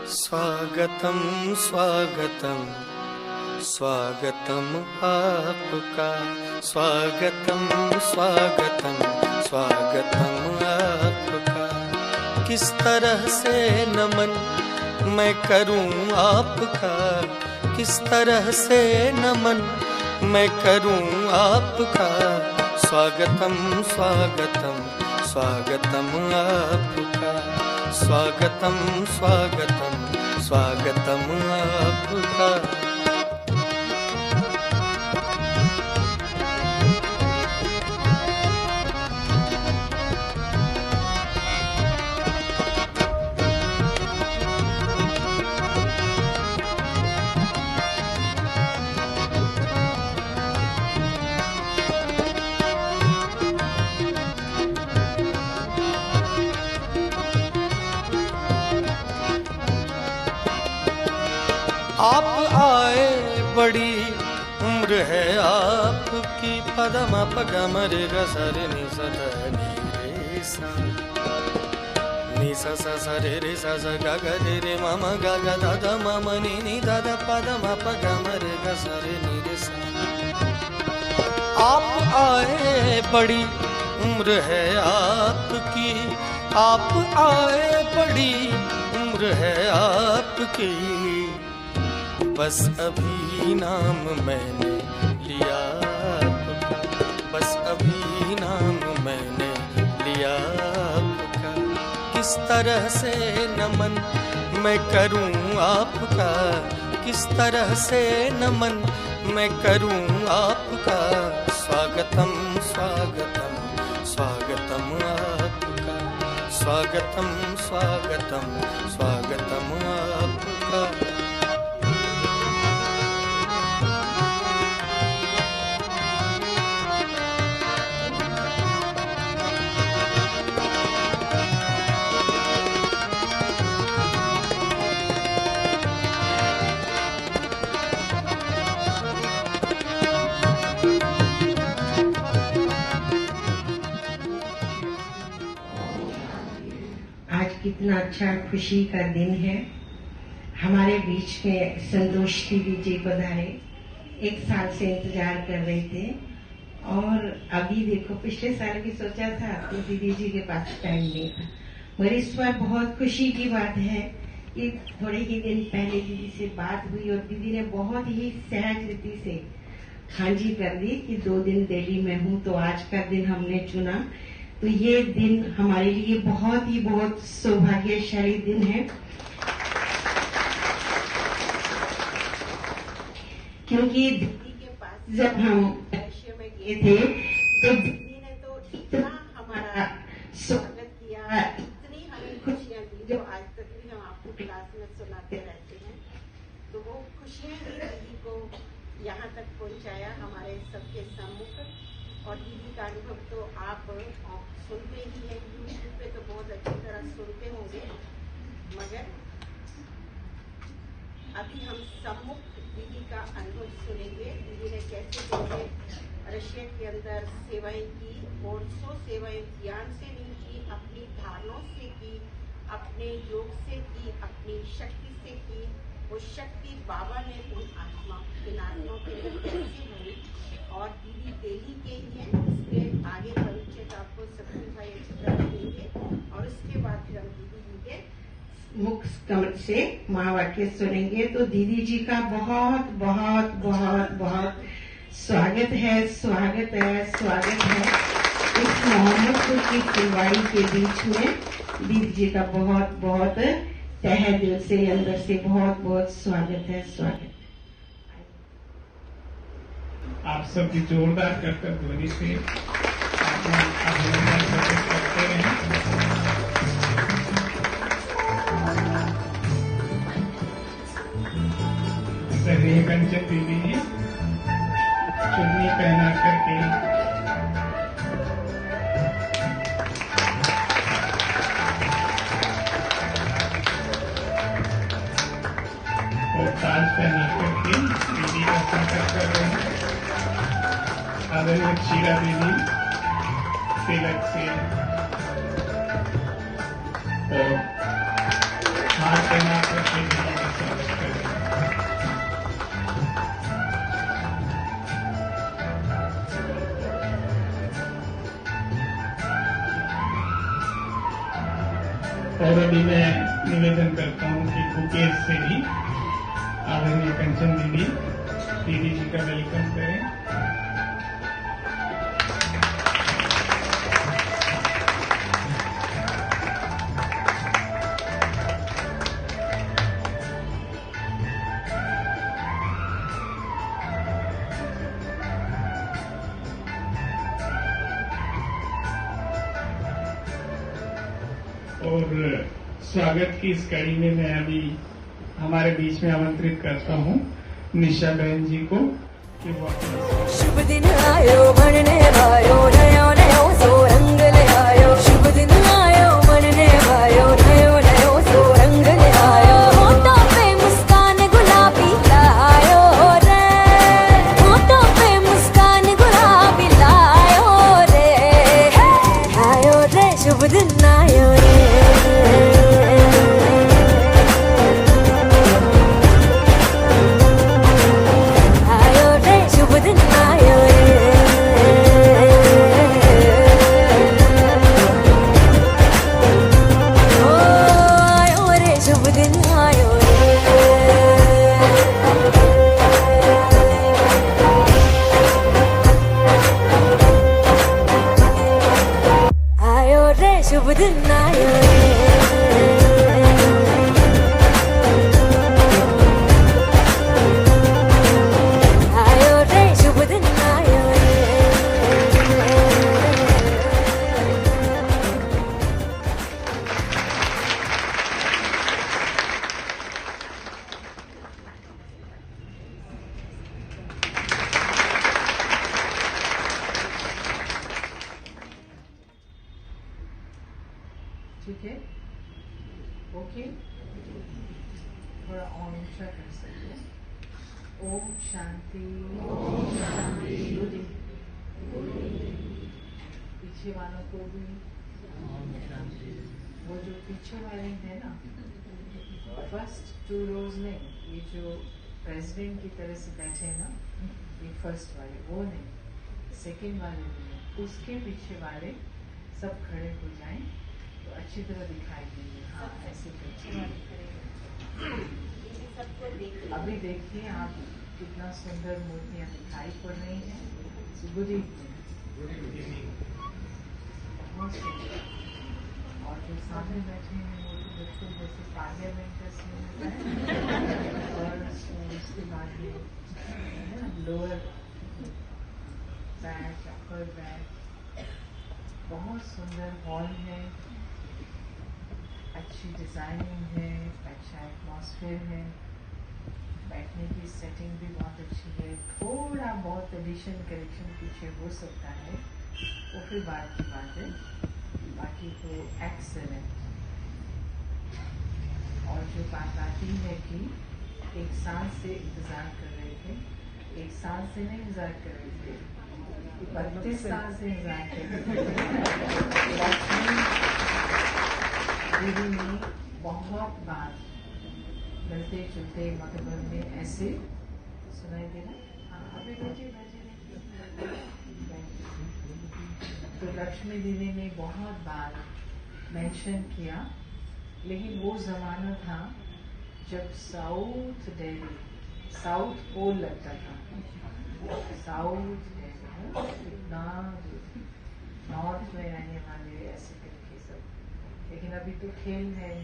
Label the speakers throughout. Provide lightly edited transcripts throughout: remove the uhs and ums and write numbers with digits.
Speaker 1: स्वागतम स्वागतम स्वागतम आपका, स्वागतम स्वागतम स्वागतम आपका। किस तरह से नमन मैं करूं आपका, किस तरह से नमन मैं करूं आपका। स्वागतम स्वागतम स्वागतम आपका, स्वागतम स्वागतम स्वागतम आपका। आप आए बड़ी उम्र है आपकी, पदम पगम रे ग स रे नि स ध नि रे सा, नि स स स रे रे स स ग ग रे रे म म ग ग ध ध म म नि नि ध ध पदम पगम रे ग स रे नि रे सा। आप आए बड़ी उम्र है आपकी, आप आए बड़ी उम्र है आपकी। बस अभी नाम मैंने लिया आपका, बस अभी नाम मैंने लिया आपका। किस तरह से नमन मैं करूं आपका, किस तरह से नमन मैं करूं आपका। स्वागतम स्वागतम स्वागतम आपका, स्वागतम स्वागतम स्वागतम आपका।
Speaker 2: कितना अच्छा खुशी का दिन है। हमारे बीच में संतोष दीदी जी पधारे, एक साल से इंतजार कर रहे थे और अभी देखो, पिछले साल भी सोचा था तो दीदी जी के पास टाइम नहीं था। मगर इस बार बहुत खुशी की बात है कि थोड़े ही दिन पहले दीदी से बात हुई और दीदी ने बहुत ही सहज रीति से हाँ जी कर दी कि 2 दिन दिल्ली में हूँ, तो आज का दिन हमने चुना। तो ये दिन हमारे लिए बहुत सौभाग्यशाली दिन है, क्योंकि दीदी के पास जब हम रशिया में गए थे तो दीदी ने तो इतना हमारा स्वागत किया, इतनी हमें खुशियां दी जो आज तक भी हम आपको क्लास में सुनाते रहते हैं। तो वो खुशियां दीदी को यहाँ तक पहुँचाया हमारे सबके सम्मुख। और दीदी का अनुभव तो आप सुनते ही हैं, यूट्यूब पे तो बहुत अच्छी तरह सुनते होंगे, मगर अभी हम सम्मुख दीदी का अनुभव सुनेंगे। दीदी ने कैसे कैसे रशिया के अंदर सेवाएं की और 100 सेवाएं ध्यान से नहीं की, अपनी धारणों से की, अपने योग से की, अपनी शक्ति से की। वो शक्ति बाबा ने उन इन आत्माओं के अंदर कैसे भरी। और दीदी दिल्ली के ही हैं, इसके आगे परिचय आपको सभी भाई अच्छी तरह देंगे और उसके बाद फिर हम दीदी जी के मुख कमल से महावाक्य सुनेंगे। तो दीदी जी का बहुत बहुत बहुत बहुत स्वागत है, स्वागत है, स्वागत है। इस मोहम्मदपुर की फुलवाड़ी के बीच में दीदी जी का बहुत बहुत तहे दिल से, अंदर से बहुत बहुत स्वागत है, स्वागत।
Speaker 3: आप सबकी जोरदार करकर ध्वनि से अभिनंदन करते हैं। कंचन दीदी जी चुन्नी पहना करके और ताज पहना करके दीदी का स्वागत कर रहे हैं। आदरणीय शीला दीदी तिलक से और आरती ना करके दीदी का स्वागत करें। और अभी मैं निवेदन करता हूँ कि बुकेज से भी आदरणीय कंचन दीदी जी का वेलकम करें। और स्वागत की इस कड़ी में मैं अभी हमारे बीच में आमंत्रित करता हूँ निशा बहन जी को कि वो
Speaker 4: शुभ दिन आयो बनने भायो नयो नयो सो रंग ले आयो। शुभ दिन आयो बनने भायो नयो नयो सो रंग ले आयो। होठों पे मुस्कान गुलाबी लायो रे, होठों पे मुस्कान गुलाबी लायो रे, आयो रे शुभ दिन आयो रे। शुभ दिन आयो आयो रे शुभ दिन आयो
Speaker 5: ठीक है, ओके, थोड़ा और ऊंचा कर सकते हैं। ओम शांति, पीछे वालों को भी, वो जो पीछे वाले हैं ना, फर्स्ट 2 रोज में ये जो प्रेसिडेंट की तरह से बैठे हैं ना, ये फर्स्ट वाले वो नहीं, सेकंड वाले नहीं, उसके पीछे वाले सब खड़े हो जाएं तो अच्छी तरह दिखाई देंगे। हाँ, ऐसे अभी देखिए आप कितना सुंदर मूर्तियां दिखाई पड़ रही हैं। गुड इवनिंग, बहुत सुंदर। और जो सामने बैठे हैं वो तो बिल्कुल जैसे पार्लियामेंटर्स में होता है। और उसके बाद में लोअर बैग, अपर बैग, बहुत सुंदर हॉल है, अच्छी डिजाइनिंग है, अच्छा एटमॉस्फेयर है, बैठने की सेटिंग भी बहुत अच्छी है। थोड़ा बहुत एडिशन करेक्शन पीछे हो सकता है, वो फिर बात की बात है, बाकी तो एक्सेलेंट। और जो बात आती है कि 1 साल से इंतजार कर रहे थे, 1 साल से नहीं इंतजार कर रहे थे, 32 साल से इंतजार कर रहे थे। दीदी ने बहुत बार मिलते जुलते मधुबन में ऐसे सुनाई दे रहा। अभी तो लक्ष्मी दीदी ने बहुत बार मेंशन किया, लेकिन वो जमाना था जब साउथ दिल्ली, साउथ पोल लगता था, साउथ दिल्ली इतना नॉर्थ में रहने वाले ऐसे करके सब। लेकिन अभी तो खेल है,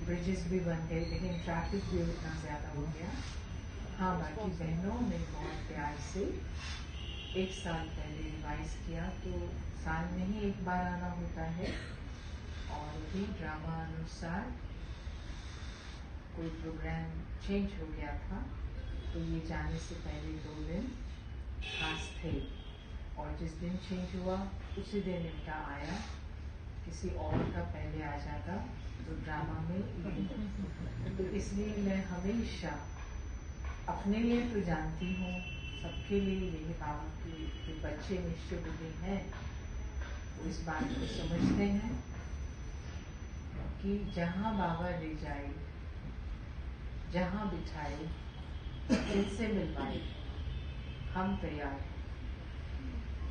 Speaker 5: ब्रिजेस भी बन गए, लेकिन ट्रैफिक भी उतना ज़्यादा हो गया। हाँ, बाकी बहनों ने बहुत प्यार से 1 साल पहले रिवाइज किया, तो साल में ही 1 बार आना होता है। और भी ड्रामा अनुसार कोई प्रोग्राम चेंज हो गया था, तो ये जाने से पहले 2 दिन खास थे, और जिस दिन चेंज हुआ उसी दिन इनका आया, किसी और का पहले आ जाता तो ड्रामा में। तो इसलिए मैं हमेशा अपने लिए तो जानती हूँ, सबके लिए यही भाव कि जो बच्चे निश्चय बुद्धि हैं वो इस बात को समझते हैं कि जहाँ बाबा ले जाए, जहाँ बिठाए, जिनसे मिलवाए, हम तैयार हैं।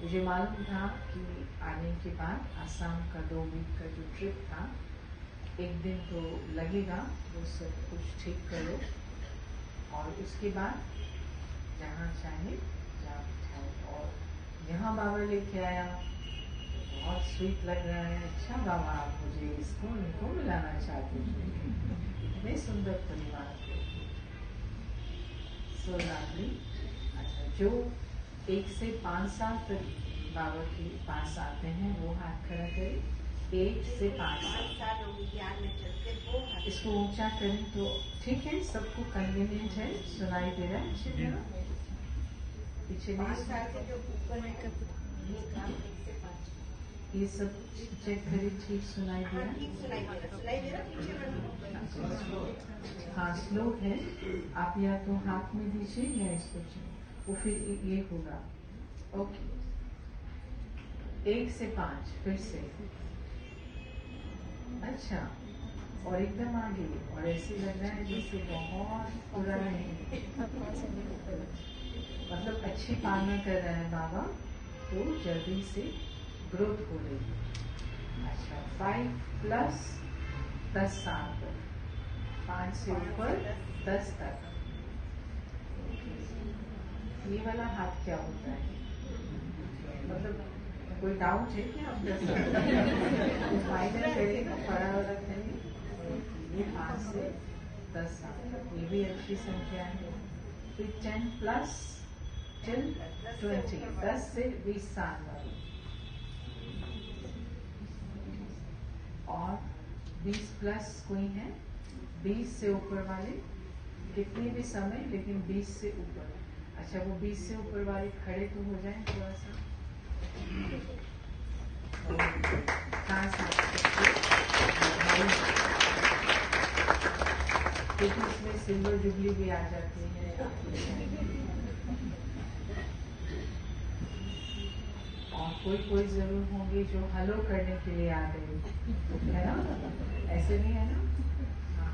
Speaker 5: मुझे मालूम था कि आने के बाद आसाम का 2 वीक का जो ट्रिप था, एक दिन तो लगेगा वो सब कुछ ठीक करो, और उसके बाद जहाँ चाहे जहाँ बिठाए। और यहाँ बाबा लेके आया, बहुत स्वीट लग रहा है। अच्छा बाबा, आप मुझे इसको इनको मिलाना चाहते हैं, इतने सुंदर परिवार को। So lovely. अच्छा, जो 1 से 5 साल तक बाबा के पास आते हैं वो हाथ खड़ा करें। 1 से 5 साल
Speaker 2: ज्ञान में चलते वो हाथ
Speaker 5: इसको ऊंचा करें तो ठीक है, सबको कन्वीनियंट है, सुनाई दे रहा है अच्छी तरह? पीछे
Speaker 2: 5
Speaker 5: नहीं
Speaker 2: साल से जो ऊपर है, ये काम 1 से 5।
Speaker 5: ये सब चेक करें, ठीक सुनाई दे
Speaker 2: हाँ,
Speaker 5: रहा
Speaker 2: ठीक सुनाई दे रहा, सुनाई दे रहा पीछे
Speaker 5: है? हाँ, स्लो है। आप या तो हाथ में दीजिए या इसको वो फिर ये होगा। ओके, 1 से 5 फिर से। अच्छा, और एकदम आगे, और ऐसे लग रहा है जैसे बहुत पुराने, मतलब अच्छी पालना कर रहा है बाबा, तो जल्दी से ग्रोथ हो रही। अच्छा, 5 प्लस 10 साल तक, 5 से ऊपर 10 तक। ये वाला हाथ क्या होता है? मतलब कोई डाउट है क्या? आप फाइनल करेगा, बड़ा वाला करेंगे। ये 5 से 10 साल तक, ये भी अच्छी संख्या है। फिर 10 प्लस टिल 20, 10 से 20 साल वाली, और 20 प्लस कोई है? 20 से ऊपर वाले, कितने भी समय, लेकिन 20 से ऊपर। अच्छा, वो 20 से ऊपर वाले खड़े तो हो जाए थोड़ा सा। क्योंकि इसमें सिल्वर जुबली भी आ जाती है। और कोई जरूर होंगे जो हलो करने के लिए आ गए, है ना? ऐसे नहीं है ना?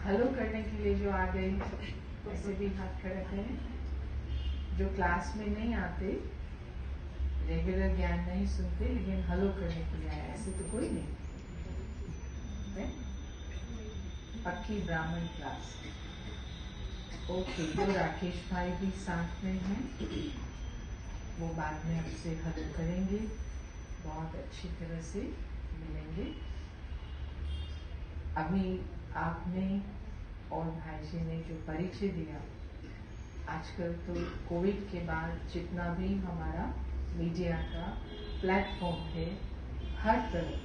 Speaker 5: हलो करने के लिए जो आ गए, ऐसे भी हाथ खड़े करें। जो क्लास में नहीं आते, रेगुलर ज्ञान नहीं सुनते, लेकिन हलो करने के लिए आया, ऐसे तो कोई नहीं है? पक्की ब्राह्मण क्लास। ओके, तो राकेश भाई भी साथ में हैं, वो बाद में आपसे हलो करेंगे, बहुत अच्छी तरह से मिलेंगे। अभी आपने और भाई जी ने जो परिचय दिया, आजकल तो कोविड के बाद जितना भी हमारा मीडिया का प्लेटफॉर्म है, हर तरफ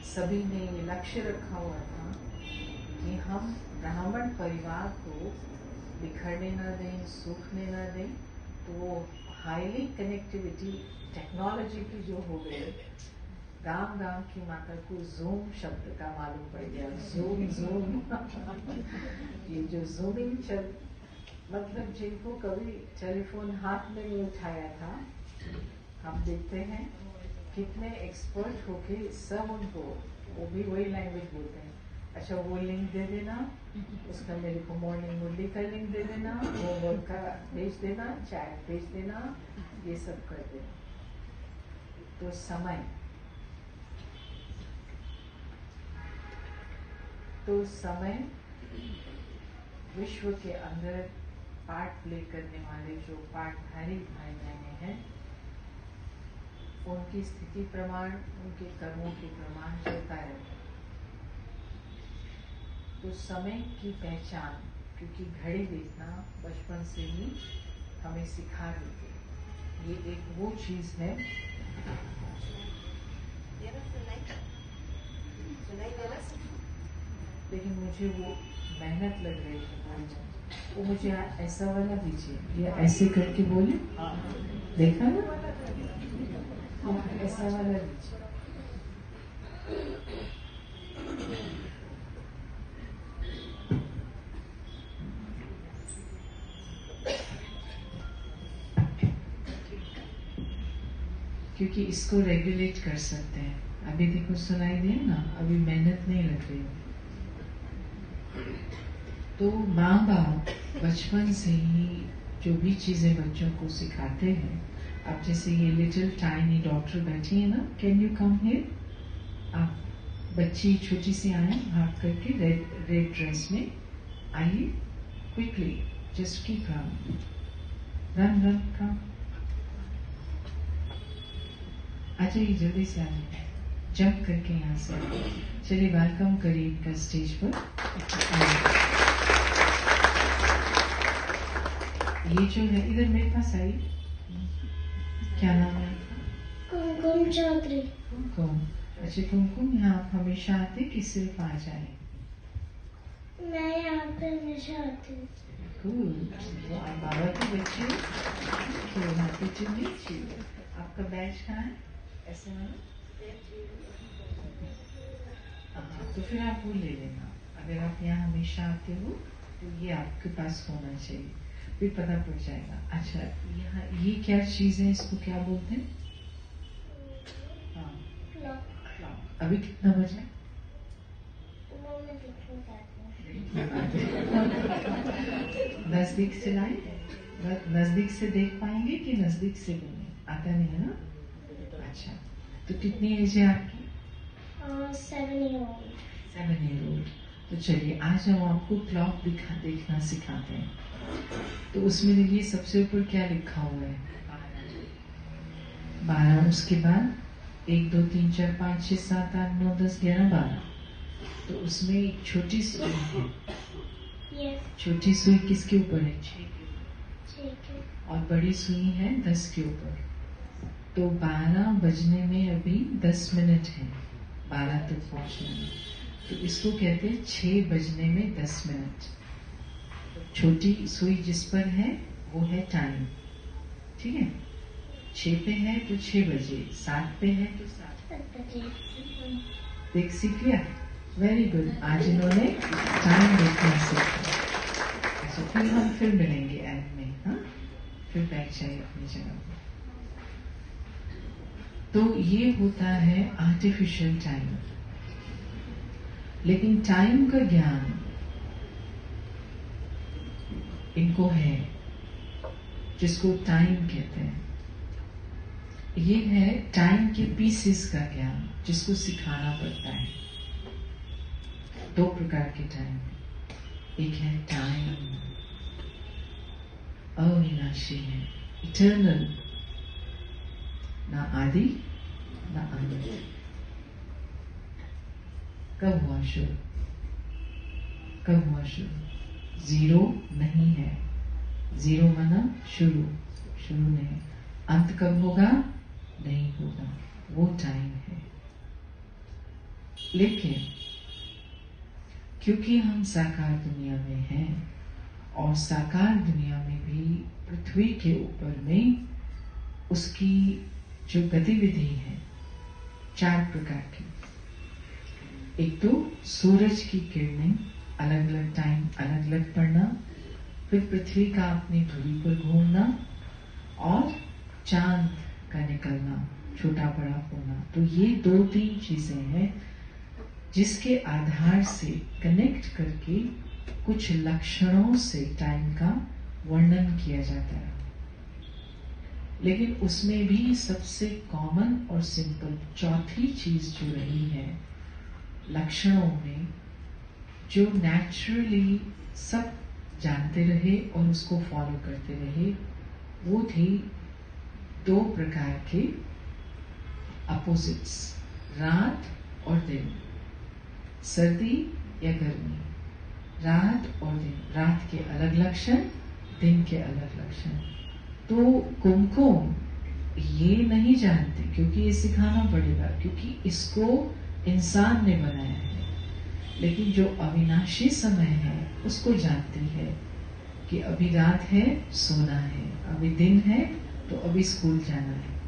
Speaker 5: सभी ने ये लक्ष्य रखा हुआ था कि हम ब्राह्मण परिवार को बिखरने न दें, सूखने न दें। तो हाईली कनेक्टिविटी टेक्नोलॉजी की जो हो गई, गांव गांव की माता को जूम शब्द का मालूम पड़ गया। जूम ये जो जूमिंग मतलब जिनको कभी टेलीफोन हाथ में नहीं उठाया था, हम देखते हैं कितने एक्सपर्ट होके सब उनको, वो भी वही लैंग्वेज बोलते हैं। अच्छा, वो लिंक दे देना, उसका मेरे को मॉर्निंग मुरली का लिंक दे देना, वो का भेज देना, चैट भेज देना, ये सब कर देना। तो समय विश्व के अंदर पाठ प्ले करने वाले जो पाठधारी भाई बहने हैं, उनकी स्थिति प्रमाण, उनके कर्मों के प्रमाण चलता रहता है। तो समय की पहचान, क्योंकि घड़ी देखना बचपन से ही हमें सिखा देते, ये एक वो चीज है। लेकिन मुझे वो मेहनत लग रही है, वो मुझे ऐसा वाला दीजिए, या ऐसे करके बोले, देखा ना? ऐसा वाला दीजिए। क्योंकि इसको रेगुलेट कर सकते हैं। अभी देखो सुनाई दे ना, अभी मेहनत नहीं लग रही। तो माँ बाप बचपन से ही जो भी चीजें बच्चों को सिखाते हैं, अब जैसे ये लिटिल टाइनी डॉक्टर बैठी है ना, कैन यू कम हियर। आप बच्ची छोटी सी आए भाग करके रेड ड्रेस में आइए, quickly just keep run run come, आ जाइए जल्दी से, आ जाइए, जंप करके यहाँ से। चलिए वेलकम करिए इनका स्टेज पर। ये जो है इधर मेरे पास आई, क्या नाम है आपका?
Speaker 6: कुमकुम चौधरी।
Speaker 5: कुमकुम। अच्छा कुमकुम, यहाँ आप हमेशा आते कि सिर्फ आ जाए?
Speaker 6: मैं यहाँ पे हमेशा आती हूँ।
Speaker 5: तो आप बाबा के बच्चे हो, तो हैप्पी टू मीट यू। आपका बैच कहाँ है? ऐसे में तो फिर आप वो ले लेना। अगर आप यहाँ हमेशा आते हो तो ये आपके पास होना चाहिए, फिर पता पड़ जाएगा। अच्छा यहाँ ये क्या चीज है, इसको क्या बोलते हैं? हाँ,
Speaker 6: क्लॉक।
Speaker 5: अभी कितना बजा?
Speaker 6: वो मैं देखना चाहती हूँ।
Speaker 5: नजदीक से लाए, नजदीक से देख पाएंगे कि नजदीक से बने? आता नहीं है ना? अच्छा, तो कितनी एज है आपकी?
Speaker 6: 7 year old।
Speaker 5: 7 year old। तो चलिए आज हम आपको क्लॉक देखना सिखाते हैं। तो उसमें देखिए सबसे ऊपर क्या लिखा हुआ है? 12। उसके बाद 1 2 3 4 5 6 7 8 9 10 11 12। तो उसमें एक छोटी सुई है।
Speaker 6: यस।
Speaker 5: छोटी सुई किसके ऊपर है? 6
Speaker 6: ठीक है।
Speaker 5: और बड़ी सुई है 10 के ऊपर। तो 12 बजने में अभी 10 मिनट है 12 तक पहुंचने में। तो इसको कहते हैं 6 बजने में 10 मिनट। छोटी सुई जिस पर है वो है टाइम, ठीक है? 6 पे है तो 6 बजे, 7 पे है तो 7
Speaker 6: बजे।
Speaker 5: देख सीख लिया, वेरी गुड। आज इन्होंने टाइम देखना सीखा। अच्छा फिर मिलेंगे एंड में। हाँ, फिर बैठ जाइए अपनी जगह पर। तो ये होता है आर्टिफिशियल टाइम। लेकिन टाइम का ज्ञान इनको है, जिसको टाइम कहते हैं। ये है टाइम के पीसेस का ज्ञान, जिसको सिखाना पड़ता है। 2 प्रकार के टाइम, एक है टाइम अविनाशी है, इटर्नल, ना आदि ना अंत। कब हुआ शुरू? कब हुआ शुरू? 0 नहीं है। 0 माना शुरू, शुरू नहीं। अंत कब होगा? नहीं होगा, वो टाइम है। लेकिन क्योंकि हम साकार दुनिया में हैं और साकार दुनिया में भी पृथ्वी के ऊपर में उसकी जो गतिविधि है 4 प्रकार की। एक तो सूरज की किरणें अलग अलग टाइम अलग अलग पड़ना, फिर पृथ्वी का अपनी धुरी पर घूमना और चांद का निकलना, छोटा बड़ा होना। तो ये 2-3 चीजें हैं जिसके आधार से कनेक्ट करके कुछ लक्षणों से टाइम का वर्णन किया जाता है। लेकिन उसमें भी सबसे कॉमन और सिंपल चौथी चीज जो रही है लक्षणों में, जो नेचुरली सब जानते रहे और उसको फॉलो करते रहे, वो थी 2 प्रकार के अपोजिट्स, रात और दिन, सर्दी या गर्मी। रात और दिन, रात के अलग लक्षण, दिन के अलग लक्षण। तो कुमकुम ये नहीं जानते, क्योंकि ये सिखाना पड़ेगा, क्योंकि इसको इंसान ने बनाया है। लेकिन जो अविनाशी समय है उसको जानती है कि अभी रात है, सोना है, अभी दिन है तो अभी स्कूल जाना है।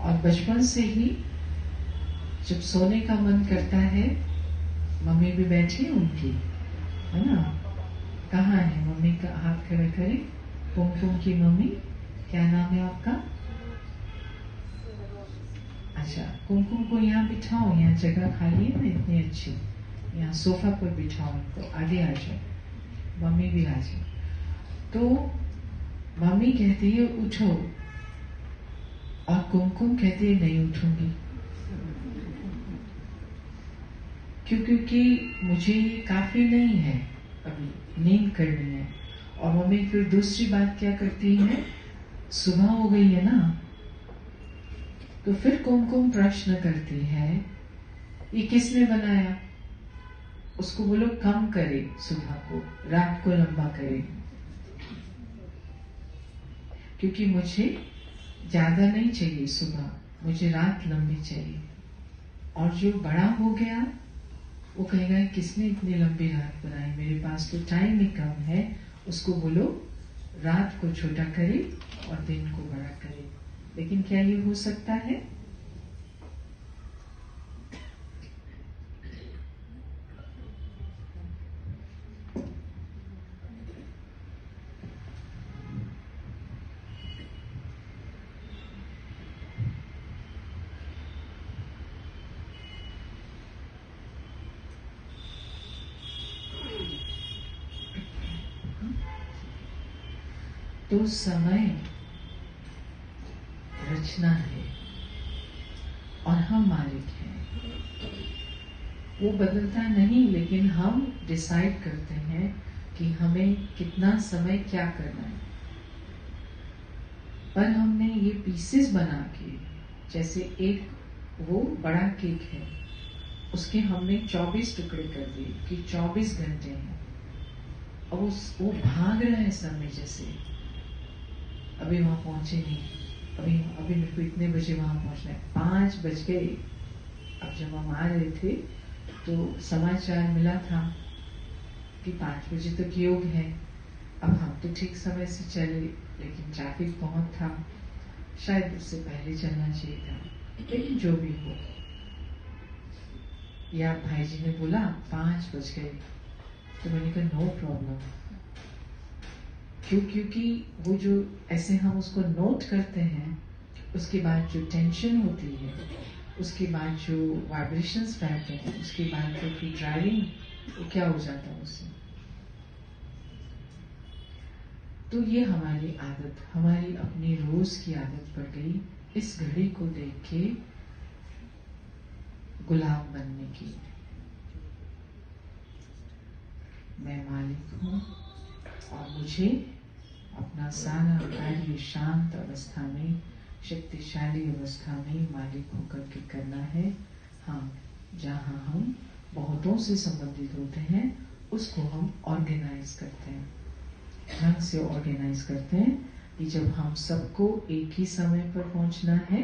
Speaker 5: और बचपन से ही जब सोने का मन करता है, मम्मी भी बैठी है उनकी, है ना? कहाँ है मम्मी का? हाथ खड़ा करें। कुमकुम की मम्मी, क्या नाम है आपका? अच्छा, कुमकुम को यहाँ बिठाओ, यहाँ जगह खाली है ना इतनी अच्छी, यहाँ सोफा पर बिठाओ, तो आगे आ जाओ, मम्मी भी आ जाओ। तो मम्मी कहती है उठो, और कुमकुम कहती है नहीं उठूंगी, क्योंकि मुझे काफी नहीं है, अभी नींद करनी है। और मम्मी फिर दूसरी बात क्या करती है, सुबह हो गई है ना, तो फिर कुमकुम प्रश्न करती है ये किसने बनाया, उसको बोलो कम करे, सुबह को, रात को लंबा करे, क्योंकि मुझे ज्यादा नहीं चाहिए सुबह, मुझे रात लंबी चाहिए। और जो बड़ा हो गया वो कहेगा किसने इतनी लंबी रात बनाई, मेरे पास तो टाइम ही कम है, उसको बोलो रात को छोटा करे और दिन को बड़ा करे। लेकिन क्या ये हो सकता है? तो समय रचना है और हम मालिक हैं। वो बदलता नहीं, लेकिन हम डिसाइड करते हैं कि हमें कितना समय क्या करना है। पर हमने ये पीसेस बना के, जैसे एक वो बड़ा केक है, उसके हमने 24 टुकड़े कर दिए कि 24 घंटे हैं, और वो भाग रहा है समय जैसे, अभी वहां पहुंचे नहीं, अभी मेरे को इतने बजे वहां पहुंचना है, 5 बज गए। अब जब हम आ रहे थे तो समाचार मिला था कि 5 बजे तक योग है। अब हम तो ठीक समय से चले, लेकिन ट्रैफिक बहुत था, शायद उससे पहले चलना चाहिए था, लेकिन जो भी हो। या भाई जी ने बोला 5 बज गए, तो मैंने कहा नो प्रॉब्लम, क्योंकि वो जो ऐसे हम उसको नोट करते हैं, उसके बाद जो टेंशन होती है, उसके बाद जो वाइब्रेशंस फैलते हैं, उसके बाद जो फिर ड्राइविंग, वो क्या हो जाता है उससे। तो ये हमारी आदत, हमारी अपनी रोज की आदत पड़ गई इस घड़ी को देख के गुलाम बनने की। मैं मालिक हूं और मुझे अपना सारा कार्य शांत अवस्था में, शक्तिशाली अवस्था में मालिक होकर के करना है। हाँ, जहाँ हम बहुतों से संबंधित होते हैं उसको हम ऑर्गेनाइज करते हैं, ढंग से ऑर्गेनाइज करते हैं कि जब हम सबको एक ही समय पर पहुंचना है,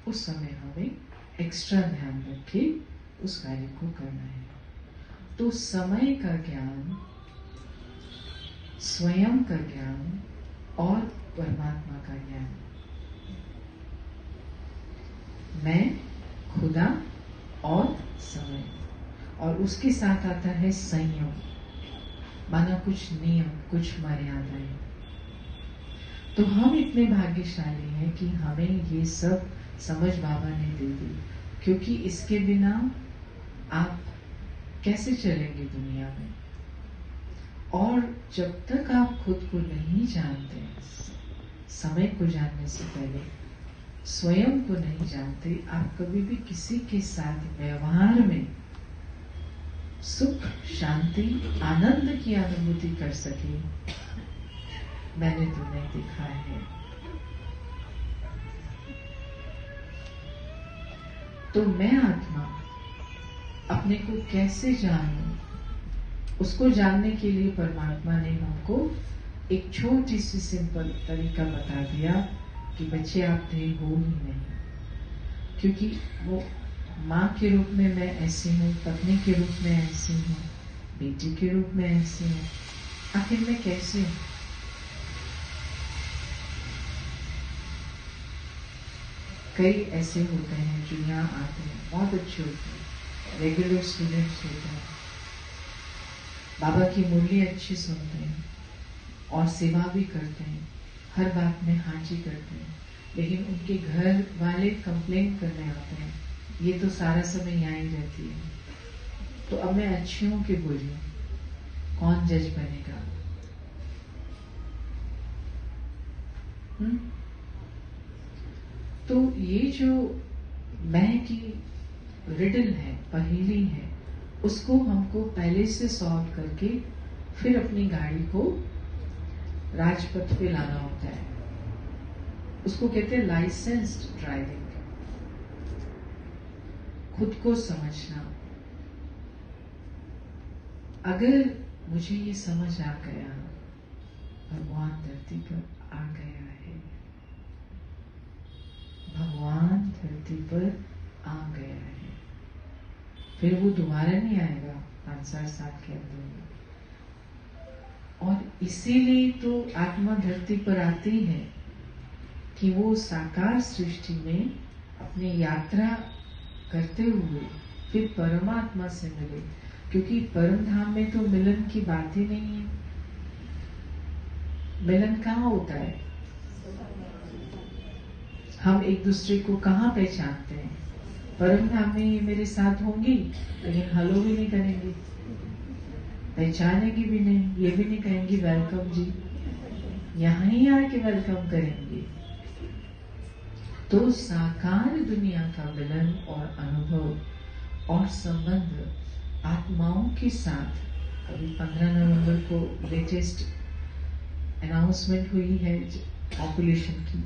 Speaker 5: उस समय हमें एक्स्ट्रा ध्यान रख के उस कार्य को करना है। तो समय का ज्ञान, स्वयं का ज्ञान और परमात्मा का ज्ञान, मैं, खुदा और समय, और उसके साथ आता है संयम, माना कुछ नियम, कुछ मर्यादाएं। तो हम इतने भाग्यशाली हैं कि हमें ये सब समझ बाबा ने दे दी, क्योंकि इसके बिना आप कैसे चलेंगे दुनिया में। और जब तक आप खुद को नहीं जानते, समय को जानने से पहले स्वयं को नहीं जानते, आप कभी भी किसी के साथ व्यवहार में सुख, शांति, आनंद की अनुभूति कर सके, मैंने तो नहीं देखा है। तो मैं आत्मा अपने को कैसे जानूं, उसको जानने के लिए परमात्मा ने हमको एक छोटी सी सिंपल तरीका बता दिया कि बच्चे आप देह हो ही नहीं, क्योंकि वो माँ के रूप में मैं ऐसी हूँ, पत्नी के रूप में ऐसी हूँ, बेटी के रूप में ऐसी हूँ, आखिर मैं कैसे हूँ। कई ऐसे होते हैं जो यहाँ आते हैं, बहुत अच्छे होते हैं, रेगुलर स्टूडेंट्स होते हैं, बाबा की मुरली अच्छी सुनते हैं और सेवा भी करते हैं, हर बात में हाँ जी करते हैं, लेकिन उनके घर वाले कंप्लेंट करने आते हैं, ये तो सारा समय यहाँ ही रहती है। तो अब मैं अच्छी हूं कि बुरी हूं, कौन जज बनेगा? तो ये जो मैं की रिडल है, पहेली है, उसको हमको पहले से सॉल्व करके फिर अपनी गाड़ी को राजपथ पे लाना होता है। उसको कहते हैं लाइसेंस्ड ड्राइविंग, खुद को समझना। अगर मुझे ये समझ आ गया, भगवान धरती पर आ गया है, भगवान धरती पर आ गया है, फिर वो दोबारा नहीं आएगा 5,000 साल के अंदर। और इसीलिए तो आत्मा धरती पर आती है कि वो साकार सृष्टि में अपनी यात्रा करते हुए फिर परमात्मा से मिले, क्योंकि परम धाम में तो मिलन की बात ही नहीं है। मिलन कहाँ होता है? हम एक दूसरे को कहाँ पहचानते हैं? परम धाम में ये मेरे साथ होंगी, लेकिन हलो भी नहीं करेंगी, पहचानेगी भी नहीं, ये भी नहीं कहेंगी वेलकम जी, यहाँ ही आके वेलकम करेंगी। तो साकार दुनिया का मिलन और अनुभव और संबंध आत्माओं के साथ अभी 15 नवंबर को लेटेस्ट अनाउंसमेंट हुई है पॉपुलेशन की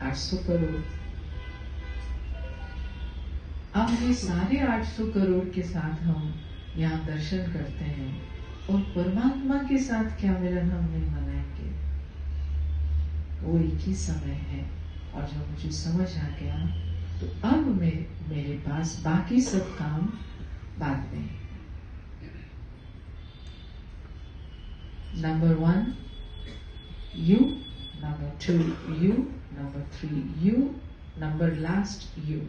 Speaker 5: 800 करोड़। अब ये सारे 800 करोड़ के साथ हम यहाँ दर्शन करते हैं, और परमात्मा के साथ क्या मिलन हम नहीं मनाएंगे? वो एक ही समय है। और जब मुझे समझ आ गया तो अब मेरे पास बाकी सब काम बाद में। Number 1 you, number 2 you, number 3 you, number last you.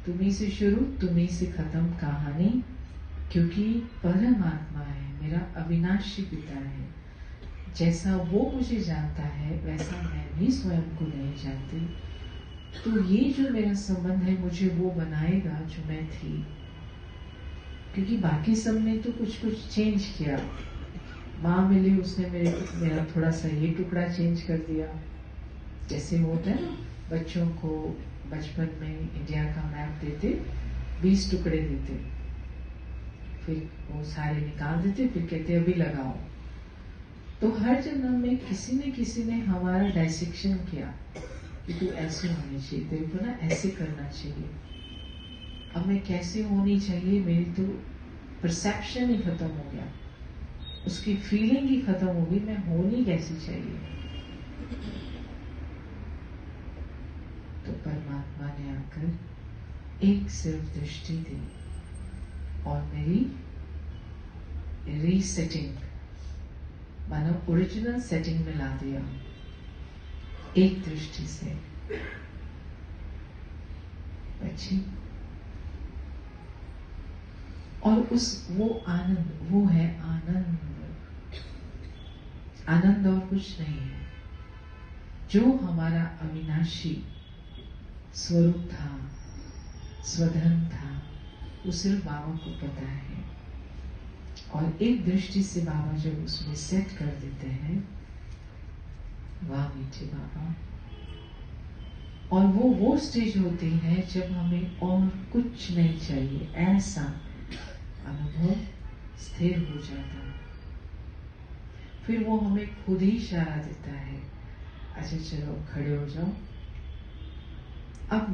Speaker 5: तुम्ही से शुरू, तुम्ही से खत्म कहानी, क्योंकि परमात्मा है, मेरा अविनाशी पिता है। जैसा वो मुझे जानता है वैसा मैं भी स्वयं को नहीं जानती। तो ये जो मेरा संबंध है मुझे वो बनाएगा जो मैं थी, क्योंकि बाकी सब ने तो कुछ कुछ चेंज किया। माँ मिली, उसने मेरा थोड़ा सा ये टुकड़ा चेंज कर दिया। जैसे होता है ना, बच्चों को बचपन में इंडिया का मैप देते, 20 टुकड़े देते, फिर वो सारे निकाल देते, फिर कहते अभी लगाओ। तो हर जन्म में किसी ने हमारा डायसेक्शन किया कि तू ऐसे होनी चाहिए, तेरे को ना ऐसे करना चाहिए। अब मैं कैसे होनी चाहिए, मेरी तो परसेप्शन ही खत्म हो गया, उसकी फीलिंग ही खत्म हो गई, मैं होनी कैसी चाहिए। तो परमात्मा ने आकर एक सिर्फ दृष्टि दी और मेरी रीसेटिंग, मानो ओरिजिनल सेटिंग में ला दिया एक दृष्टि से। अच्छी और वो आनंद, वो है आनंद। आनंद और कुछ नहीं है। जो हमारा अविनाशी स्वरूप था, स्वधर्म था, वो सिर्फ बाबा को पता है। और एक दृष्टि से बाबा जब उसमें सेट कर देते हैं, वाह मीठे बाबा। और वो स्टेज होती है जब हमें और कुछ नहीं चाहिए, ऐसा अनुभव स्थिर हो जाता है। फिर वो हमें खुद ही इशारा देता है, अच्छा चलो खड़े हो जाओ, अब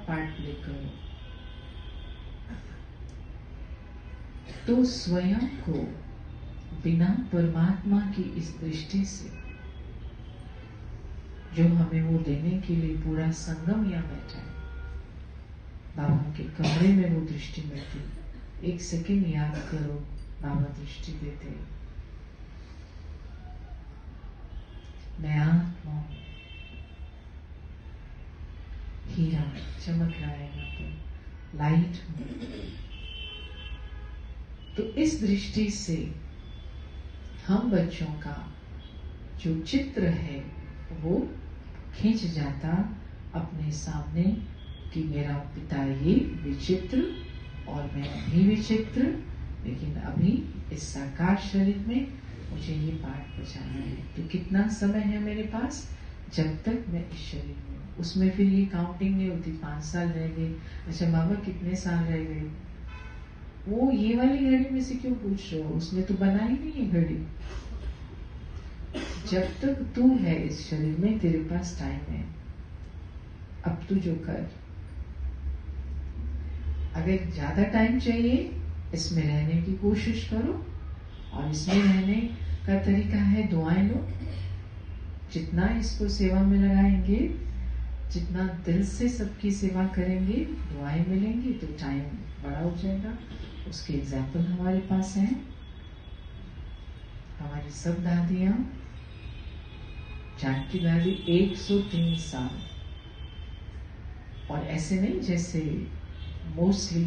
Speaker 5: पार्ट प्ले करो। तो स्वयं को बिना परमात्मा की इस दृष्टि से, जो हमें वो देने के लिए पूरा संगम यहाँ बैठा है, बाबा के कमरे में वो दृष्टि मिलती। एक सेकंड याद करो, बाबा दृष्टि देते, मैं आत्मा हूं, हीरा चमक रहा है यहाँ पर, लाइट हूं। तो इस दृष्टि से हम बच्चों का जो चित्र है वो खींच जाता अपने सामने कि मेरा पिता ये विचित्र और मैं भी विचित्र, लेकिन अभी इस साकार शरीर में मुझे ये पाठ बचाना है। तो कितना समय है मेरे पास? जब तक मैं इस शरीर में हूँ। उसमें फिर ये काउंटिंग नहीं होती 5 साल रह गए, अच्छा बाबा कितने साल रह गए। वो ये वाली घड़ी में से क्यों पूछ रहे हो? उसने तो बनाई नहीं है घड़ी। जब तक तू है इस शरीर में तेरे पास टाइम है। अब तू जो कर, अगर ज्यादा टाइम चाहिए इसमें रहने की कोशिश करो, और इसमें रहने का तरीका है दुआएं लो। जितना इसको सेवा में लगाएंगे, जितना दिल से सबकी सेवा करेंगे, दुआएं मिलेंगी तो टाइम बड़ा हो जाएगा। उसके एग्जाम्पल हमारे पास हैं। हमारी सब दादियां, जानकी दादी 103 साल, और ऐसे नहीं जैसे मोस्टली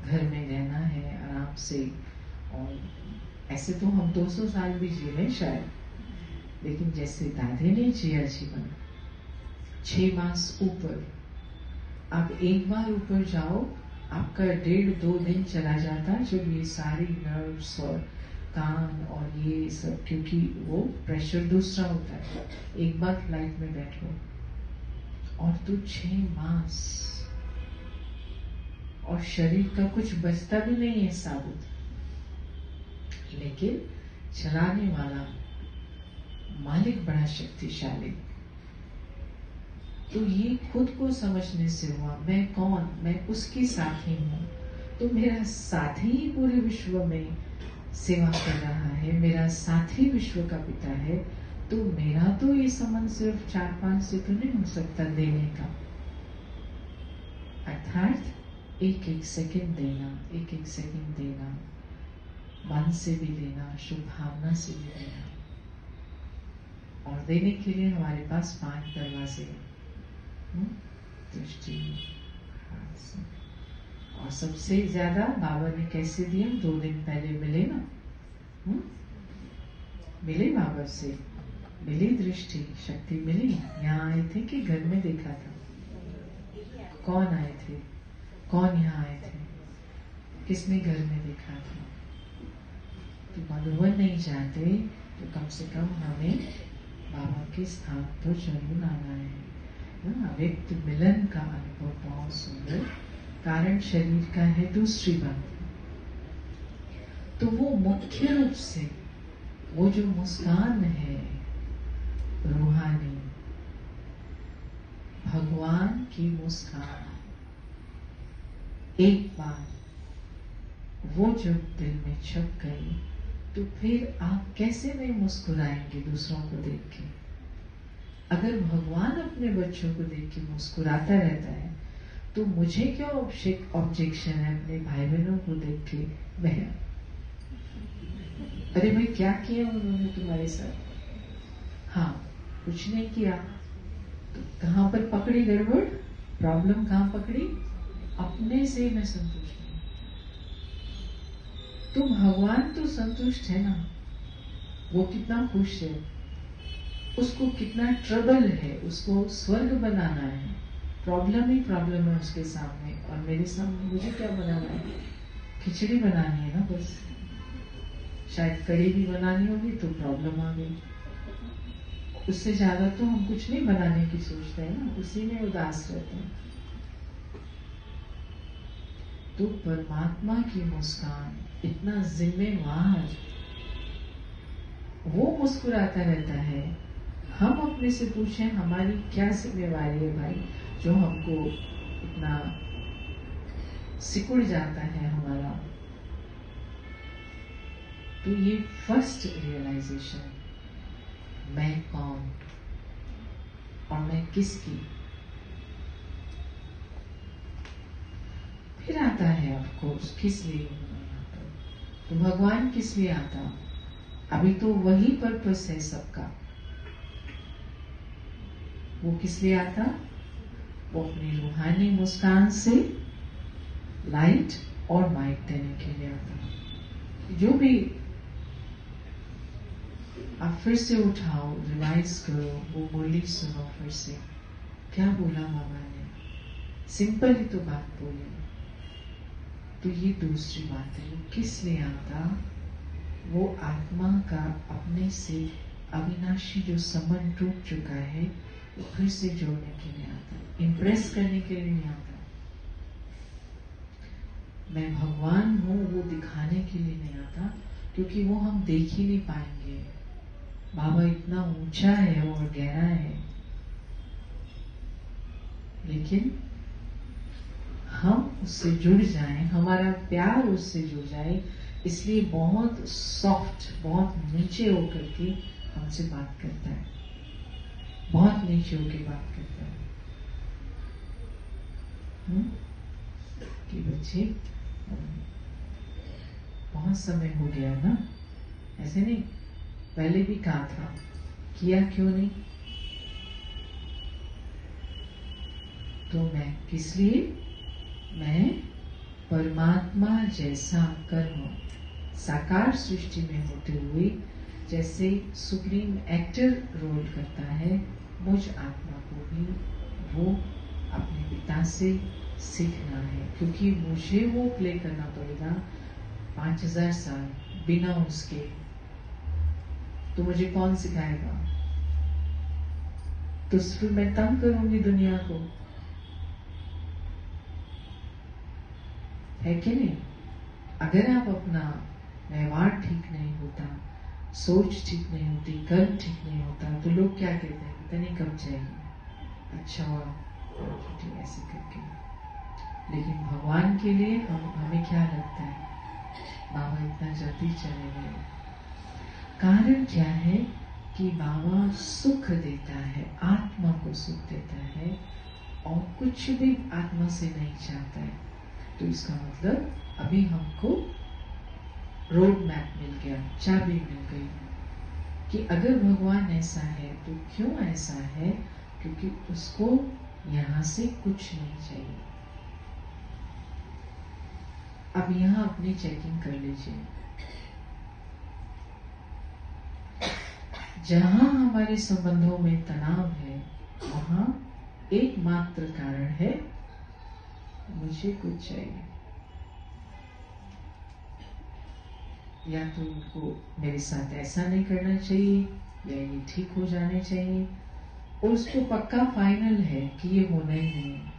Speaker 5: घर में रहना है आराम से, और ऐसे तो हम 200 साल भी जी लें शायद, लेकिन जैसे दादी ने जिया जीवन 6 मास ऊपर। आप एक बार ऊपर जाओ, आपका 1.5-2 दिन चला जाता जब ये सारी नर्व्स और कान और ये सब, क्योंकि वो प्रेशर दूसरा होता है। एक बार फ्लाइट में बैठो और तो 6 मास, और शरीर का कुछ बचता भी नहीं है साबुत, लेकिन चलाने वाला मालिक बड़ा शक्तिशाली। तो ये खुद को समझने से हुआ, मैं कौन, मैं उसके साथी हूँ। तो मेरा साथी ही पूरे विश्व में सेवा कर रहा है, मेरा साथी विश्व का पिता है। तो मेरा तो ये संबंध सिर्फ 4-5 से तो नहीं हो सकता देने का, अर्थात एक सेकंड देना, एक सेकंड देना, मन से भी देना, शुभ भावना से भी देना। और देने के लिए हमारे पास 5 दरवाजे हैं। दृष्टि, और सबसे ज्यादा बाबा ने कैसे दिया? 2 दिन पहले मिले ना, मिले बाबा से, मिली दृष्टि शक्ति मिली। यहाँ आए थे कि घर में देखा था? कौन आए थे? कौन यहाँ आए थे? किसने घर में देखा था? तो मधुबन नहीं जाते तो कम से कम हमें बाबा के स्थान तो जरूर आना है। व्यक्त मिलन का अनुभव बहुत सुंदर, कारण शरीर का है दूसरी बात। तो वो मुख्य रूप से वो जो मुस्कान है रूहानी, भगवान की मुस्कान, एक बार वो जब दिल में छप गई तो फिर आप कैसे नहीं मुस्कुराएंगे दूसरों को देख के? अगर भगवान अपने बच्चों को देख के मुस्कुराता रहता है तो मुझे क्या ऑब्जेक्शन है अपने भाई बहनों को देख के? बहन, अरे भाई क्या किया उन्होंने तुम्हारे साथ? हाँ, कुछ नहीं किया। तो कहां पर पकड़ी गड़बड़? प्रॉब्लम कहां पकड़ी? अपने से मैं संतुष्ट हूं। तो भगवान तो संतुष्ट है ना, वो कितना खुश है, उसको कितना ट्रबल है, उसको स्वर्ग बनाना है। प्रॉब्लम ही प्रॉब्लम है उसके सामने, और मेरे सामने मुझे क्या बनाना है? खिचड़ी बनानी है ना बस। शायद कड़ी भी बनानी होगी तो प्रॉब्लम आ गई। उससे ज्यादा तो हम कुछ नहीं बनाने की सोचते हैं ना, उसी में उदास रहते हैं। तो परमात्मा की मुस्कान, इतना जिम्मेवार, वो मुस्कुराता रहता है। हम अपने से पूछें हमारी क्या जिम्मेवारी है भाई, जो हमको इतना सिकुड़ जाता है हमारा। तो ये फर्स्ट रियलाइजेशन, मैं कौन और मैं किसकी। फिर आता है ऑफकोर्स किस लिए आता, तो भगवान किस लिए आता? अभी तो वही पर्पस है सबका। वो किस लिए आता? वो अपनी रूहानी मुस्कान से लाइट और माइट देने के लिए आता। जो भी आप फिर से उठाओ, रिवाइज करो, वो मुरली सुनो फिर से। क्या बोला बाबा ने? सिंपल ही तो बात बोली। तो ये दूसरी बात है, किस लिए आता? वो आत्मा का अपने से अविनाशी जो संबंध टूट चुका है वो फिर से जोड़ने के लिए आता, इम्प्रेस करने के लिए नहीं आता। मैं भगवान हूं वो दिखाने के लिए नहीं आता, क्योंकि वो हम देख ही नहीं पाएंगे। बाबा इतना ऊंचा है और गहरा है, लेकिन हम उससे जुड़ जाएं, हमारा प्यार उससे जुड़ जाए, इसलिए बहुत सॉफ्ट, बहुत नीचे होकर के हमसे बात करता है, बहुत नीचे होकर बात करता है। कि बच्चे बहुत समय हो गया ना, ऐसे नहीं, पहले भी कहा था, किया क्यों नहीं? तो मैं किस लिए? मैं परमात्मा जैसा कर्म साकार सृष्टि में होते हुए जैसे सुप्रीम एक्टर रोल करता है, मुझ आत्मा को भी वो अपने पिता से सीखना है, क्योंकि मुझे वो प्ले करना पड़ेगा 5000 साल बिना उसके। तो मुझे कौन सिखाएगा? तो फिर मैं तंग करूंगी दुनिया को, है कि नहीं? अगर आप अपना व्यवहार ठीक नहीं होता, सोच ठीक नहीं होती, कर्म ठीक नहीं होता, तो लोग क्या कहते हैं? पता नहीं कब जाएगी, अच्छा हुआ ऐसे करके। लेकिन भगवान के लिए हमें क्या लगता है? बाबा इतना जल्दी चले गए। कारण क्या है कि बाबा सुख देता है, आत्मा को सुख देता है, और कुछ भी आत्मा से नहीं चाहता है। तो इसका मतलब अभी हमको रोड मैप मिल गया, चाबी मिल गई कि अगर भगवान ऐसा है तो क्यों ऐसा है? क्योंकि उसको यहां से कुछ नहीं चाहिए। अब यहां अपनी चेकिंग कर लीजिए। जहां हमारे संबंधों में तनाव है, वहां एकमात्र कारण है मुझे कुछ चाहिए। या तो उनको मेरे साथ ऐसा नहीं करना चाहिए, या ये ठीक हो जाने चाहिए, और उसको पक्का फाइनल है कि ये होना ही नहीं है।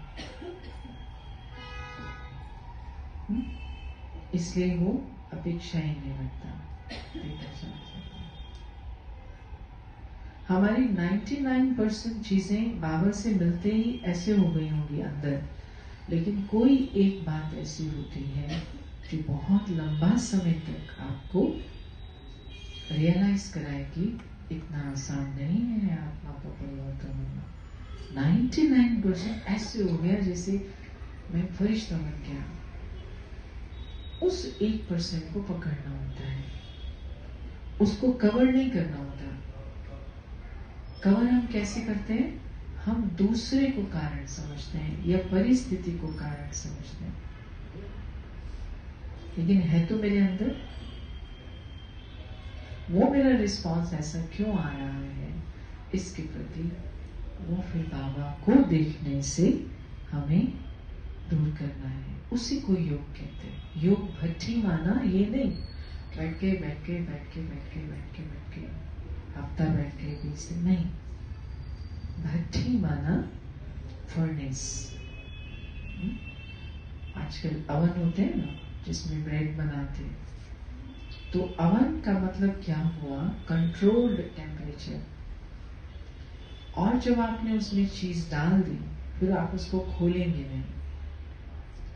Speaker 5: इसलिए वो अपेक्षा ही नहीं रखता। हमारी 99% चीजें बाबा से मिलते ही ऐसे हो गई होंगी अंदर, लेकिन कोई एक बात ऐसी होती है जो बहुत लंबा समय तक आपको रियलाइज कराएगी इतना आसान नहीं है आत्मा का परिवर्तन होना। 99% ऐसे हो गया जैसे मैं फरिश्ता बन गया। उस 1% को पकड़ना होता है, उसको कवर नहीं करना होता। कवर हम कैसे करते हैं? हम दूसरे को कारण समझते हैं या परिस्थिति को कारण समझते हैं, लेकिन है तो मेरे अंदर। वो मेरा रिस्पॉन्स ऐसा क्यों आ रहा है इसके प्रति, वो फिर बाबा को देखने से हमें दूर करना है। उसी को योग कहते हैं। योग भट्टी माना ये नहीं बैठ के हफ्ता बैठ के 20 दिन नहीं। भट्टी माना फर्नेस। आजकल अवन होते हैं ना जिसमें ब्रेड बनाते हैं, तो अवन का मतलब क्या हुआ? Controlled temperature. और जब आपने उसमें चीज डाल दी फिर आप उसको खोलेंगे नहीं,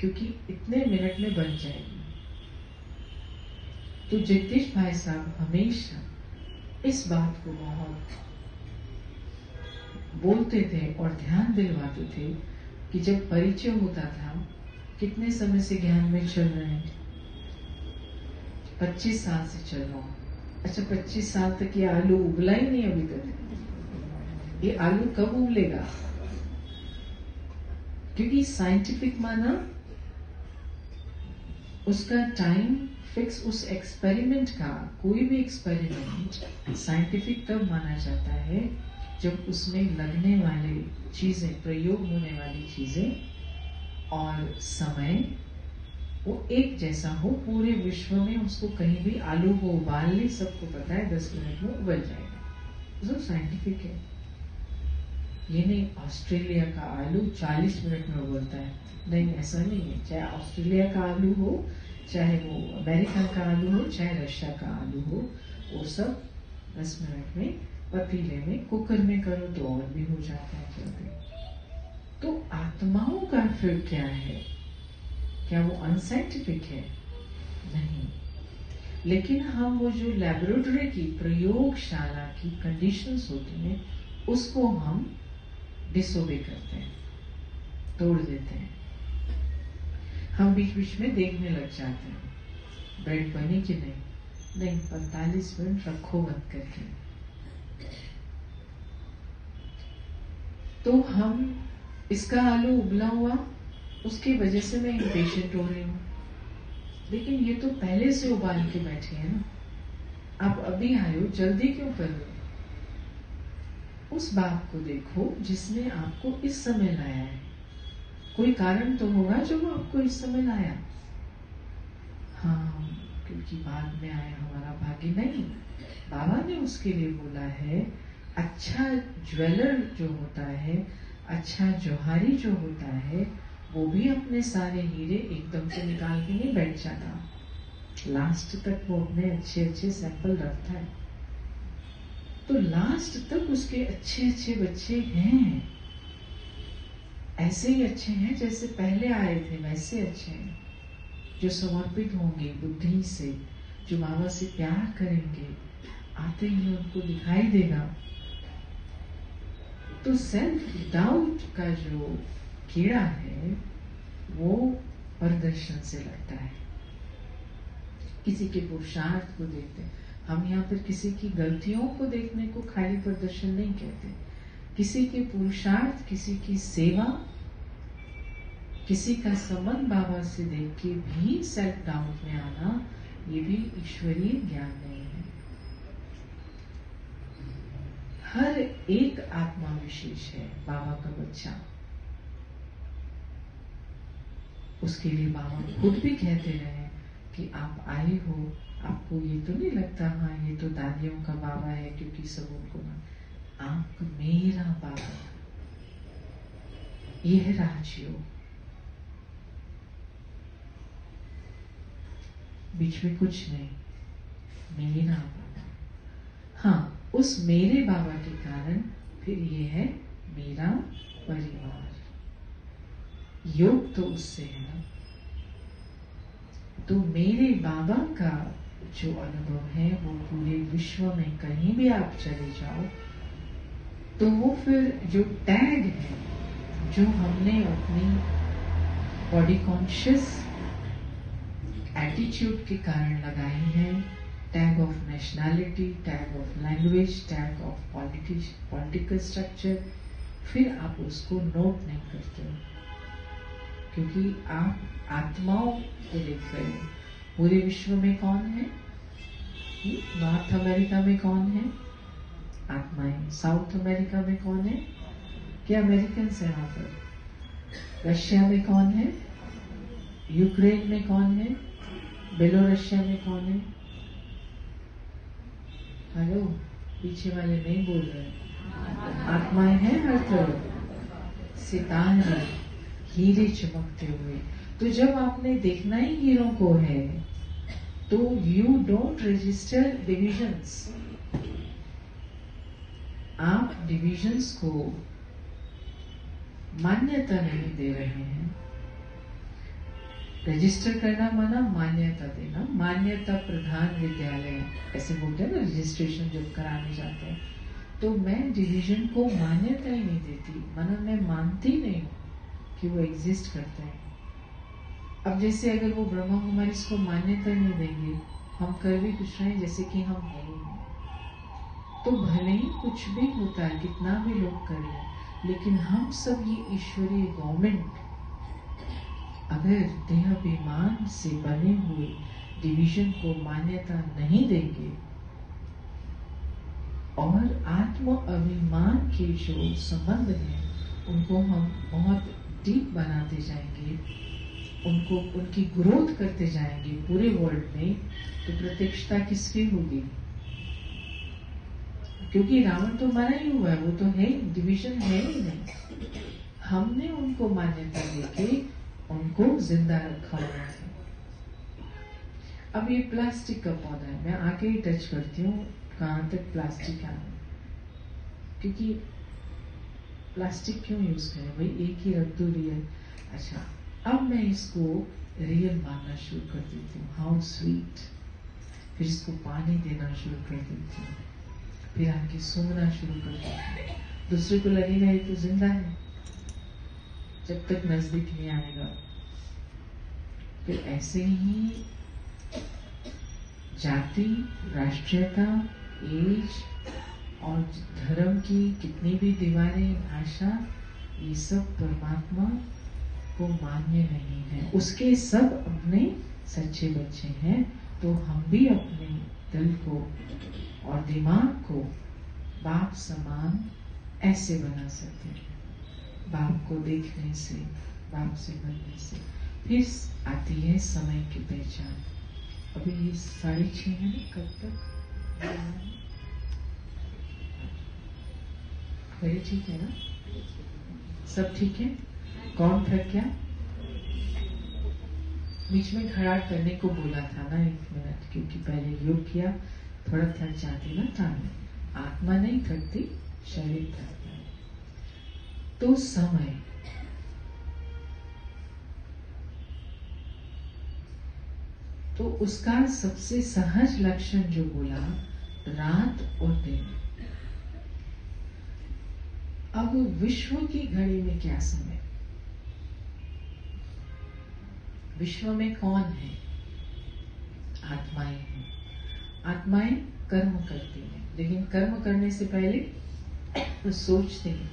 Speaker 5: क्योंकि इतने मिनट में बन जाएगी। तो जगदीश भाई साहब हमेशा इस बात को बहुत बोलते थे और ध्यान दिलवाते थे कि जब परिचय होता था, कितने समय से ज्ञान में चल रहे हैं? 25 साल से चल रहा हूं। अच्छा 25 साल तक ये आलू उगला ही नहीं अभी तक। ये आलू कब उगलेगा? क्योंकि साइंटिफिक माना उसका टाइम फिक्स। उस एक्सपेरिमेंट का, कोई भी एक्सपेरिमेंट साइंटिफिक तब माना जाता है जब उसमें लगने वाली चीजें, प्रयोग होने वाली चीजें और समय वो एक जैसा हो, पूरे विश्व में उसको कहीं भी आलू को उबाल ली, सबको पता है 10 मिनट में उबल जाएगा। जो साइंटिफिक है। ये नहीं ऑस्ट्रेलिया का आलू 40 मिनट में उबलता है, नहीं, ऐसा नहीं है। चाहे ऑस्ट्रेलिया का आलू हो, चाहे वो अमेरिका का आलू हो, चाहे रशिया का आलू हो, वो सब 10 मिनट में पतीले में, कुकर में करो तो और भी हो जाता है जल्दी। तो आत्माओं का फिर क्या है? क्या वो अनसाइंटिफिक है? नहीं। लेकिन हम वो जो लैबोरेटरी की, प्रयोगशाला की कंडीशंस होती हैं, उसको हम डिसोबे करते हैं, तोड़ देते हैं। हम बीच बीच में देखने लग जाते हैं, ब्रेड बनी कि नहीं, 45 मिनट रखो बंद करके। तो हम, इसका आलू उबला हुआ, उसकी वजह से मैं इम्पेशेंट हो रही हूँ। लेकिन ये तो पहले से उबाल के बैठे हैं ना, आप अभी आए हो, जल्दी क्यों कर रहे हो? उस बात को देखो जिसने आपको इस समय लाया है। कोई कारण तो होगा जो वो आपको इस समय लाया। हाँ, क्योंकि बाद में आया हमारा भाग्य नहीं। बाबा ने उसके लिए बोला है, अच्छा ज्वेलर जो होता है, अच्छा जोहारी जो होता है, वो भी अपने सारे हीरे एकदम से निकाल के नहीं बैठ जाता। लास्ट तक वो अपने अच्छे अच्छे सैंपल रखता है। तो लास्ट तक उसके अच्छे अच्छे बच्चे हैं, ऐसे ही अच्छे हैं जैसे पहले आए थे, वैसे अच्छे हैं, जो समर्पित होंगे बुद्धि से, जो बाबा से प्यार करेंगे, आते ही उनको दिखाई देगा। तो सेल्फ डाउट का जो कीड़ा है वो प्रदर्शन से लगता है। किसी के पुरुषार्थ को देखते हैं। हम यहाँ पर किसी की गलतियों को देखने को खाली प्रदर्शन नहीं कहते। किसी के पुरुषार्थ, किसी की सेवा, किसी का संबंध बाबा से देख के भी सेल्फ डाउट में आना, ये भी ईश्वरीय ज्ञान नहीं है। हर एक आत्मा विशेष है बाबा का बच्चा। उसके लिए बाबा खुद भी कहते रहे कि आप आए हो, आपको ये तो नहीं लगता हाँ ये तो दादियों का बाबा है क्योंकि सब उनको ना, आप मेरा बाबा, ये है राजयोग। बीच में कुछ नहीं, मेरा बाबा। हाँ, उस मेरे बाबा के कारण फिर ये है मेरा परिवार। योग तो उससे है ना। तो मेरे बाबा का जो अनुभव है वो पूरे विश्व में कहीं भी आप चले जाओ, तो वो फिर जो टैग है जो हमने अपनी बॉडी कॉन्शियस एटीट्यूड के कारण लगाई है, tag of nationality, tag of language, tag of political structure, फिर आप उसको नोट नहीं करते हो क्योंकि आप आत्माओं को देख रहे हो। पूरे विश्व में कौन है? नॉर्थ अमेरिका में कौन है? आत्माएं। साउथ अमेरिका में कौन है? क्या अमेरिकन है वहां पर? रशिया में कौन है? यूक्रेन में कौन है? बेलोरशिया में कौन है? हेलो, पीछे वाले नहीं बोल रहे। आत्माएं हैं हर तरफ, सितारे, हीरे चमकते हुए। तो जब आपने देखना ही हीरों को है तो यू डोंट रजिस्टर डिविजन्स। आप डिविजन्स को मान्यता नहीं दे रहे हैं। रजिस्टर करना माना मान्यता देना। मान्यता प्रधान विद्यालय ऐसे बोलते हैं ना, रजिस्ट्रेशन जब कराने जाते हैं। तो मैं डिवीजन को मान्यता ही नहीं देती, माना मैं मानती नहीं कि वो एग्जिस्ट करते हैं। अब जैसे अगर वो ब्रह्मा कुमारी इसको मान्यता नहीं देंगे, हम कर भी कुछ रहे जैसे कि हम है ही नहीं। तो भले ही कुछ भी होता है, कितना भी लोग कर रहे हैं, लेकिन हम सब ये ईश्वरीय गवर्नमेंट अगर देहाभिमान से बने हुए डिवीजन को मान्यता नहीं देंगे और आत्म अभिमान के जो संबंध हैं उनको हम बहुत डीप बनाते जाएंगे, उनको उनकी ग्रोथ करते जाएंगे पूरे वर्ल्ड में, तो प्रत्यक्षता किसकी होगी? क्योंकि रावण तो मरा ही हुआ है, वो तो है, डिवीजन है ही नहीं। हमने उनको मान्यता देके उनको जिंदा रखा हुआ है। अब ये प्लास्टिक का पौधा है, मैं आके ही टच करती हूँ कहाँ तक प्लास्टिक आया, क्योंकि प्लास्टिक क्यों यूज करें भाई, एक ही रख दो रियल। अच्छा, अब मैं इसको रियल मानना शुरू कर देती हूँ, हाउ स्वीट। फिर इसको पानी देना शुरू कर देती हूँ, फिर आके सूंघना शुरू कर देती हूँ। दूसरे को लगेगा ये तो जिंदा है, जब तक नजदीक नहीं आएगा। फिर ऐसे ही जाति, राष्ट्रीयता, एज और धर्म की कितनी भी दीवारें, भाषा, ये सब परमात्मा को मान्य नहीं है। उसके सब अपने सच्चे बच्चे हैं, तो हम भी अपने दिल को और दिमाग को बाप समान ऐसे बना सकते हैं, बाप को देखने से, बाप से बनने से। फिर आती है समय की पहचान। अभी ये 6:30 है ना, कब तक? मेरी ठीक है ना? सब ठीक है? कौन थक गया? बीच में खड़ा करने को बोला था ना 1 मिनट, क्योंकि पहले योग किया, थोड़ा थक जाती ना टांग। आत्मा नहीं थकती, शरीर थकता है। तो समय, तो उसका सबसे सहज लक्षण जो बोला, रात और दिन। अब विश्व की घड़ी में क्या समय? विश्व में कौन है? आत्माएं हैं। आत्माएं कर्म करती हैं, लेकिन कर्म करने से पहले सोचते हैं।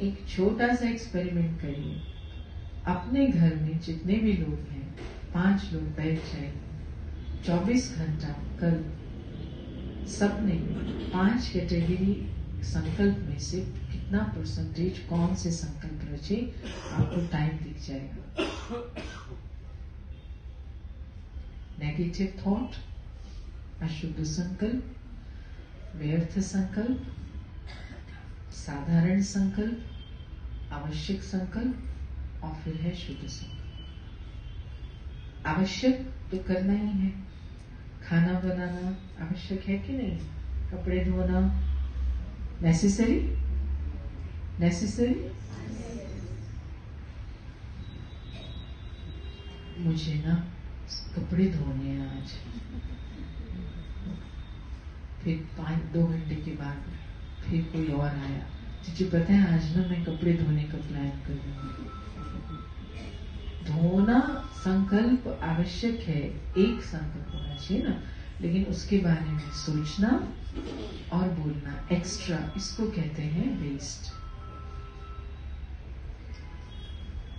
Speaker 5: एक छोटा सा एक्सपेरिमेंट करिए, अपने घर में जितने भी लोग हैं, 5 लोग बैठ जाए, 24 घंटा कल सबने 5 कैटेगरी संकल्प में से कितना परसेंटेज कौन से संकल्प रचे, आपको टाइम दिख जाएगा। नेगेटिव थॉट, अशुद्ध संकल्प, व्यर्थ संकल्प, साधारण संकल्प, आवश्यक संकल्प और फिर है शुद्ध संकल्प। आवश्यक तो करना ही है, खाना बनाना आवश्यक है कि नहीं? कपड़े धोना नेसेसरी? नेसेसरी? मुझे ना कपड़े धोने हैं आज। फिर 2 घंटे के बाद फिर कोई और आया, तुझे पता है आज ना मैं कपड़े धोने का प्लान कर रही हूँ। धोना संकल्प आवश्यक है, एक संकल्प होना चाहिए ना, लेकिन उसके बारे में सोचना और बोलना एक्स्ट्रा, इसको कहते हैं वेस्ट।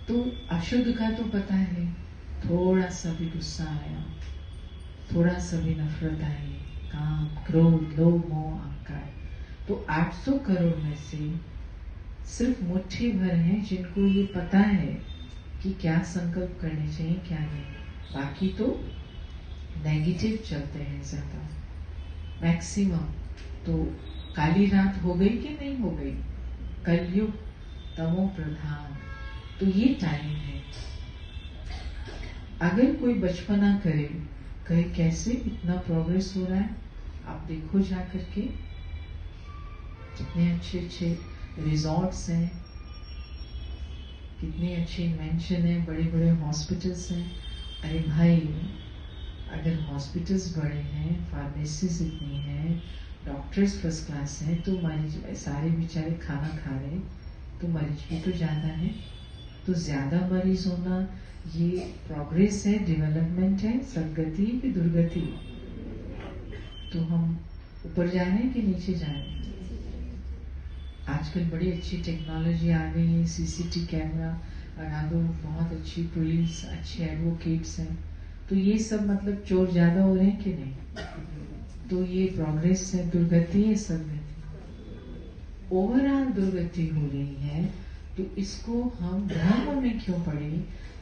Speaker 5: तो अशुद्ध का तो पता है, थोड़ा सा भी गुस्सा आया, थोड़ा सा भी नफरत आई, काम, क्रोध, लोभ, मोह, अहंकार, तो 800 करोड़ में से सिर्फ मुट्ठी भर हैं जिनको ये पता है कि क्या संकल्प करने चाहिए, क्या नहीं। बाकी तो नेगेटिव चलते हैं ज्यादा, मैक्सिमम। तो काली रात हो गई कि नहीं हो गई? कलयुग तमो प्रधान, तो ये टाइम है। अगर कोई बचपना करे, कहे कैसे इतना प्रोग्रेस हो रहा है, आप देखो जाकर के, कितने अच्छे अच्छे रिजॉर्ट्स हैं, कितनी अच्छी इन्वेंशन है, बड़े बड़े हॉस्पिटल्स हैं। अरे भाई, अगर हॉस्पिटल्स बड़े हैं, फार्मेसीज इतनी हैं, डॉक्टर्स फर्स्ट क्लास हैं, तो मरीज सारे बेचारे खाना खा रहे, तो मरीज भी तो ज्यादा है। तो ज्यादा मरीज होना ये प्रोग्रेस है, डेवलपमेंट है, सदगति की दुर्गति। तो हम ऊपर जा रहे हैं कि नीचे जा रहे हैं? आजकल बड़ी अच्छी टेक्नोलॉजी आ गई है, सीसीटीवी कैमरा लगा दो, बहुत अच्छी पुलिस, अच्छे एडवोकेट्स हैं, तो ये सब मतलब चोर ज्यादा हो रहे हैं कि नहीं? तो ये प्रोग्रेस है, दुर्गति है, सदगति। ओवरऑल दुर्गति हो रही है, तो इसको हम धर्म में क्यों पढ़े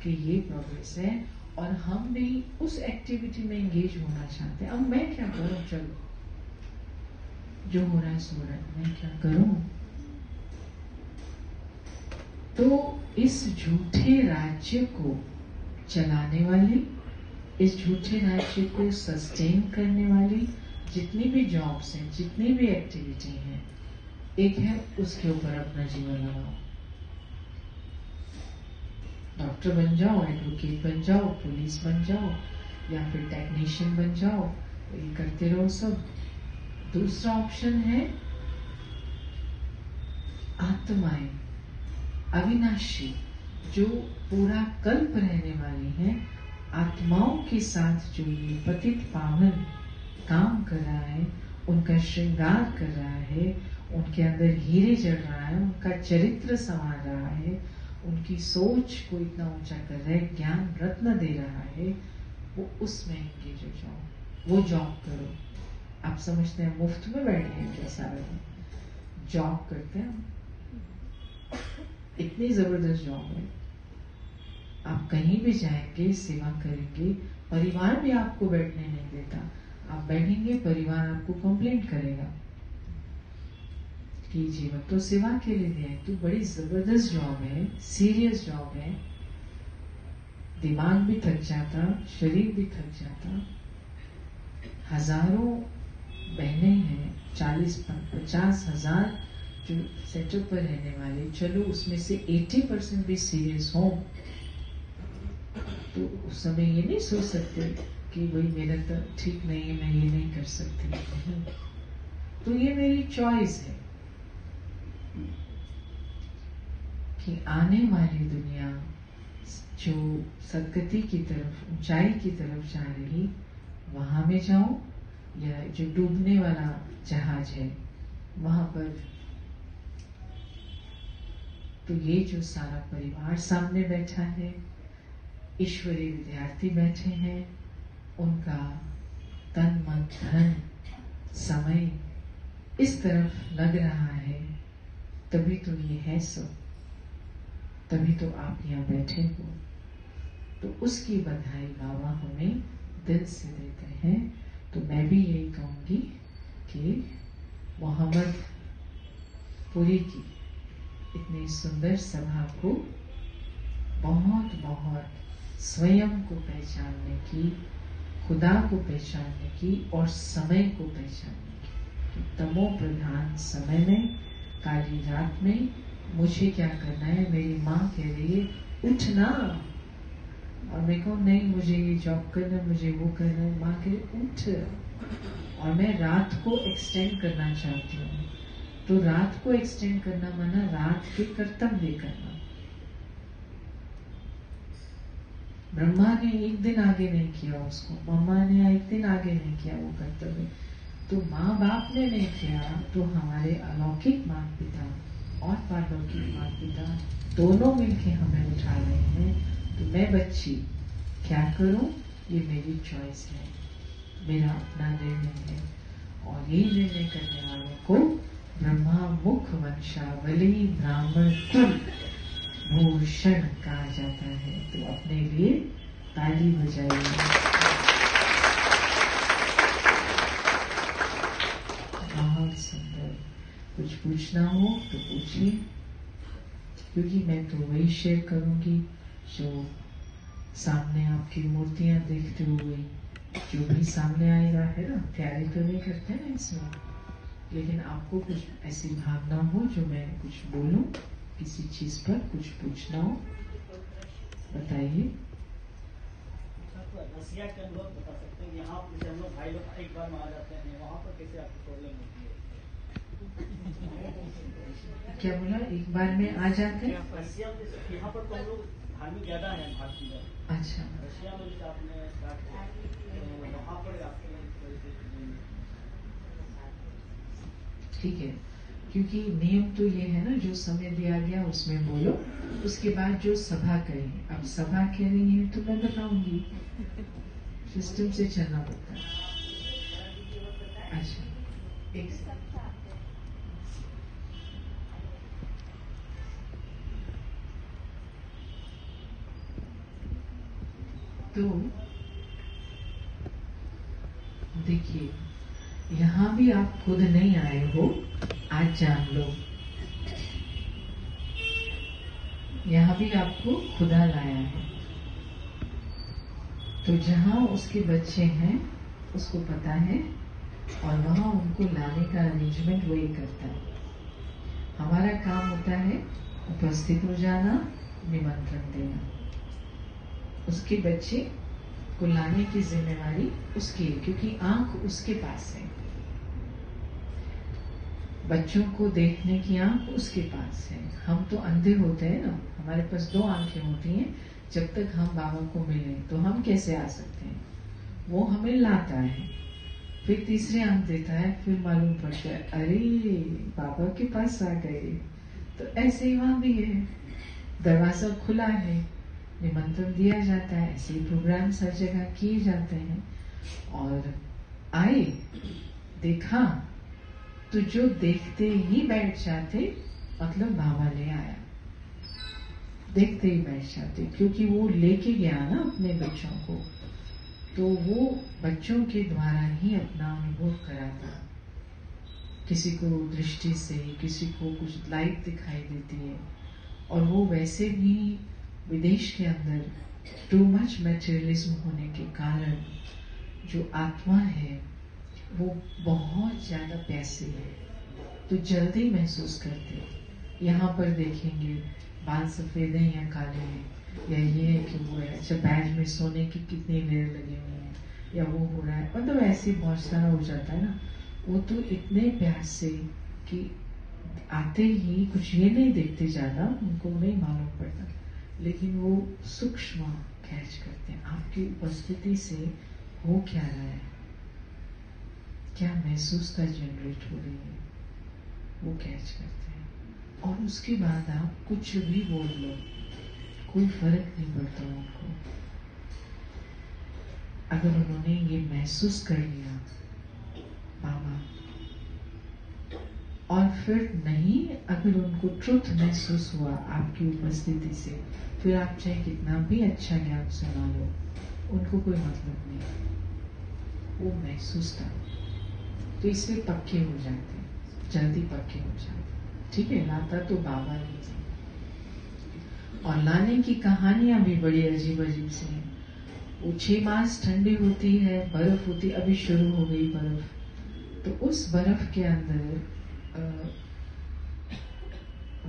Speaker 5: कि ये प्रोग्रेस है और हम भी उस एक्टिविटी में एंगेज होना चाहते हैं। अब मैं क्या करूं, चलो जो हो रहा है सो रहा है, मैं क्या करूं। तो इस झूठे राज्य को चलाने वाली, इस झूठे राज्य को सस्टेन करने वाली जितनी भी जॉब्स हैं, जितनी भी एक्टिविटी हैं, एक है उसके ऊपर अपना जीवन लगाओ। डॉक्टर बन जाओ, एडवोकेट बन जाओ, पुलिस बन जाओ, या फिर टेक्नीशियन बन जाओ, ये करते रहो सब। दूसरा ऑप्शन है आत्माएं अविनाशी, जो पूरा कल्प रहने वाली हैं, आत्माओं के साथ जो ये पतित पावन काम कर रहा है, उनका श्रृंगार कर रहा है, उनके अंदर हीरे जड़ रहा है, उनका चरित्र संवार रहा है, उनकी सोच को इतना ऊंचा कर रहा है, ज्ञान रत्न दे रहा है, वो उसमें एंगेज हो जाओ, वो जॉब करो। आप समझते हैं मुफ्त में बैठे हैं क्या सारे जॉब करते हैं, इतनी जबरदस्त जॉब है। आप कहीं भी जाएंगे, सेवा करेंगे, परिवार भी आपको बैठने नहीं देता। आप बैठेंगे, परिवार आपको कंप्लेंट करेगा कि जीवन तो सेवा के लिए दिया है, तो बड़ी जबरदस्त जॉब है, सीरियस जॉब है। दिमाग भी थक जाता, शरीर भी थक जाता। हजारों बहनें हैं, 40-50 हजार जो सेटअप पर रहने वाले, चलो उसमें से 80% भी सीरियस हो, तो उस समय ये नहीं सोच सकते कि भाई मेरा तो ठीक नहीं है, मैं ये नहीं कर सकती। नहीं, तो ये मेरी चॉइस है कि आने वाली दुनिया जो सदगति की तरफ, ऊंचाई की तरफ जा रही, वहां में जाऊं, या जो डूबने वाला जहाज है वहां पर। तो ये जो सारा परिवार सामने बैठा है, ईश्वरीय विद्यार्थी बैठे हैं, उनका तन मन धन समय इस तरफ लग रहा है, तभी तो ये है सब, तभी तो आप यहाँ बैठे हो। तो उसकी बधाई बाबा हमें दिल से देते हैं। तो मैं भी यही कहूंगी कि मोहम्मद पुरी की इतनी सुंदर सभा को बहुत बहुत स्वयं को पहचानने की, खुदा को पहचानने की और समय को पहचानने की। तमो प्रधान समय में, काली रात में मुझे क्या करना है। मेरी माँ कह रही है उठना, और मैं कहूँ नहीं मुझे ये जॉब करना, मुझे वो करना। माँ कह रही उठ, और मैं रात को एक्सटेंड करना चाहती हूँ। तो रात को एक्सटेंड करना माना रात के कर्तव्य करना। ब्रह्मा ने एक दिन आगे नहीं किया उसको, मम्मा ने एक दिन आगे नहीं किया वो कर्तव्य, तो माँ बाप ने नहीं किया, तो हमारे अलौकिक माता पिता और पारलौकिक माता पिता दोनों मिलके हमें उठा रहे हैं। तो मैं बच्ची क्या करूं, ये मेरी चॉइस है, मेरा अपना निर्णय है। और ये निर्णय करने वालों को ब्रह्मा मुख वंशावली ब्राह्मण कुल भूषण कहा जाता है। तो अपने लिए ताली बजाइए। बहुत सुंदर। कुछ पूछना हो तो पूछिए, क्योंकि मैं तो वही शेयर करूंगी जो सामने आपकी मूर्तियां देखते हुए जो भी सामने आएगा, है ना। तैयारी तो नहीं करते ना इसमें, लेकिन आपको कुछ ऐसी भावना हो जो मैं कुछ बोलूं, किसी चीज पर कुछ पूछना हो बताइए।
Speaker 7: रसिया के अनुभव बता सकते हैं, यहाँ जैसे हम लोग भाई लोग एक बार में आ जाते हैं, वहाँ पर कैसे आपको प्रॉब्लम होती है?
Speaker 5: क्या बोला, एक बार में आ जाते हैं?
Speaker 7: रसिया में यहाँ पर तो हम लोग धार्मिक ज्यादा है भारत में।
Speaker 5: अच्छा,
Speaker 7: रशिया में जैसे आपने स्टार्ट किया, वहाँ पर आपके
Speaker 5: ठीक है। क्योंकि नियम तो ये है ना, जो समय दिया गया उसमें बोलो, उसके बाद जो सभा करें। अब सभा कह रही है तो मैं बताऊंगी, सिस्टम से चलना पड़ता है। अच्छा, एक तो देखिए, यहाँ भी आप खुद नहीं आए हो, आज जान लो। यहाँ भी आपको खुदा लाया है। तो जहाँ उसके बच्चे हैं उसको पता है, और वहाँ उनको लाने का अरेंजमेंट वही करता है। हमारा काम होता है उपस्थित हो जाना, निमंत्रण देना। उसके बच्चे को लाने की जिम्मेवारी उसकी है, क्योंकि आंख उसके पास है। बच्चों को देखने की आंख उसके पास है। हम तो अंधे होते हैं ना, हमारे पास 2 आंखें होती हैं। जब तक हम बाबा को मिले तो हम कैसे आ सकते हैं? वो हमें लाता है, फिर तीसरी आंख देता है, फिर मालूम पड़ता है अरे बाबा के पास आ गए। तो ऐसे ही वहां भी है, दरवाजा खुला है, निमंत्रण दिया जाता है। ऐसे ही प्रोग्राम हर जगह किए जाते हैं। और आए, देखा, तो जो देखते ही बैठ जाते, मतलब बाबा ले आया, देखते ही बैठ जाते, क्योंकि वो लेके गया ना अपने बच्चों को। तो वो बच्चों के द्वारा ही अपना अनुभव कराता। किसी को दृष्टि से, किसी को कुछ लाइट दिखाई देती है, और वो वैसे भी विदेश के अंदर टू मच मटेरियलिज्म होने के कारण जो आत्मा है वो बहुत ज्यादा प्यासी है, तो जल्दी महसूस करते। यहाँ पर देखेंगे बाल सफेद हैं या काले हैं, या ये है कि वो है, अच्छा बैग में सोने की कितनी लेयर लगे हुए हैं, या वो हो रहा है, मतलब ऐसे बहुत सारा हो जाता है ना। वो तो इतने प्यार से कि आते ही कुछ ये नहीं देखते ज्यादा, उनको नहीं मालूम पड़ता, लेकिन वो सूक्ष्म कैच करते हैं आपकी उपस्थिति से हो क्या रहा है, क्या महसूसता जनरेट हो रही है, वो कैच करते हैं। और उसके बाद आप कुछ भी बोल लो, कोई फर्क नहीं पड़ता उनको। अगर उन्होंने ये महसूस कर लिया बाबा, और फिर नहीं, अगर उनको ट्रुथ महसूस हुआ आपकी उपस्थिति से, फिर आप चाहे कितना भी अच्छा ज्ञान सुना लो, उनको कोई मतलब नहीं, वो महसूस था। तो इसलिए पक्के हो जाते, जल्दी पक्के हो जाते। ठीक है, लाता तो बाबा ही है। और लाने की कहानियां भी बड़ी अजीब अजीब सी हैं। वो 6 मास ठंडी होती है, बर्फ होती, अभी शुरू हो गई बर्फ, तो उस बर्फ के अंदर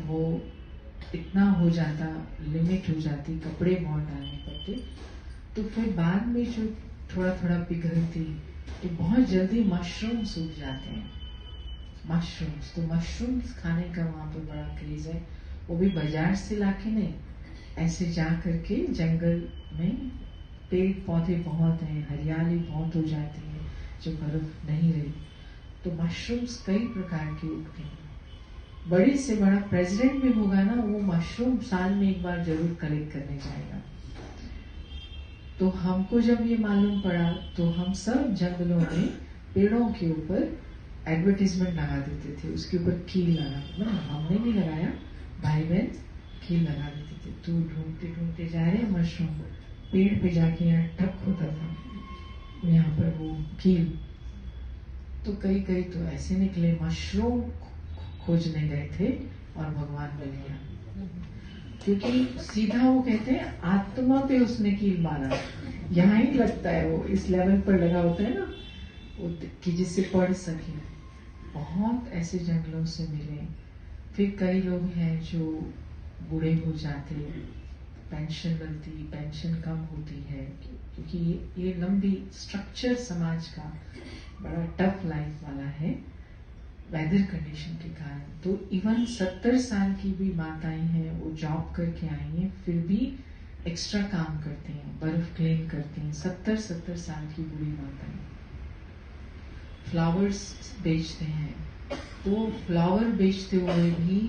Speaker 5: वो इतना हो जाता, लिमिट हो जाती, कपड़े बहुत डालने पड़ते। तो फिर बाद में जो थोड़ा थोड़ा पिघलती, तो बहुत जल्दी मशरूम्स उग जाते हैं। मशरूम्स, तो मशरूम्स खाने का वहां पर बड़ा क्रेज है। वो भी बाजार से लाके नहीं, ऐसे जा करके जंगल में पेड़ पौधे बहुत हैं, हरियाली बहुत हो जाती है जब बर्फ नहीं रही, तो मशरूम्स कई प्रकार के उगते हैं। बड़े से बड़ा प्रेसिडेंट भी होगा ना, वो मशरूम साल में एक बार जरूर कलेक्ट करने जाएगा। तो हमको जब ये मालूम पड़ा, तो हम सब जंगलों में पेड़ों के ऊपर एडवर्टीजमेंट लगा देते थे, उसके ऊपर कील लगा, मतलब हमने नहीं लगाया, भाई बहन कील लगा देते थे। तो ढूंढते ढूंढते जा रहे हैं मशरूम, पेड़ पे जाके यहाँ टक होता था, यहाँ पर वो कील। तो कई कई तो ऐसे निकले, मशरूम खोजने गए थे और भगवान मिल गया, क्योंकि सीधा वो कहते हैं आत्मा पे उसने कील मारा। यहाँ ही लगता है, वो इस लेवल पर लगा होता है ना, वो कि जिससे पढ़ सके। बहुत ऐसे जंगलों से मिले। फिर कई लोग हैं जो बूढ़े हो जाते, पेंशन मिलती, पेंशन कम होती है, क्योंकि ये लंबी स्ट्रक्चर समाज का बड़ा टफ लाइफ वाला है वेदर कंडीशन के कारण। तो इवन 70 साल की भी माताएं हैं, वो जॉब करके आई हैं, फिर भी एक्स्ट्रा काम करते हैं, बर्फ क्लीन करते हैं, 70 साल की बूढ़ी माताएं। फ्लावर्स बेचते हैं, तो फ्लावर बेचते हुए भी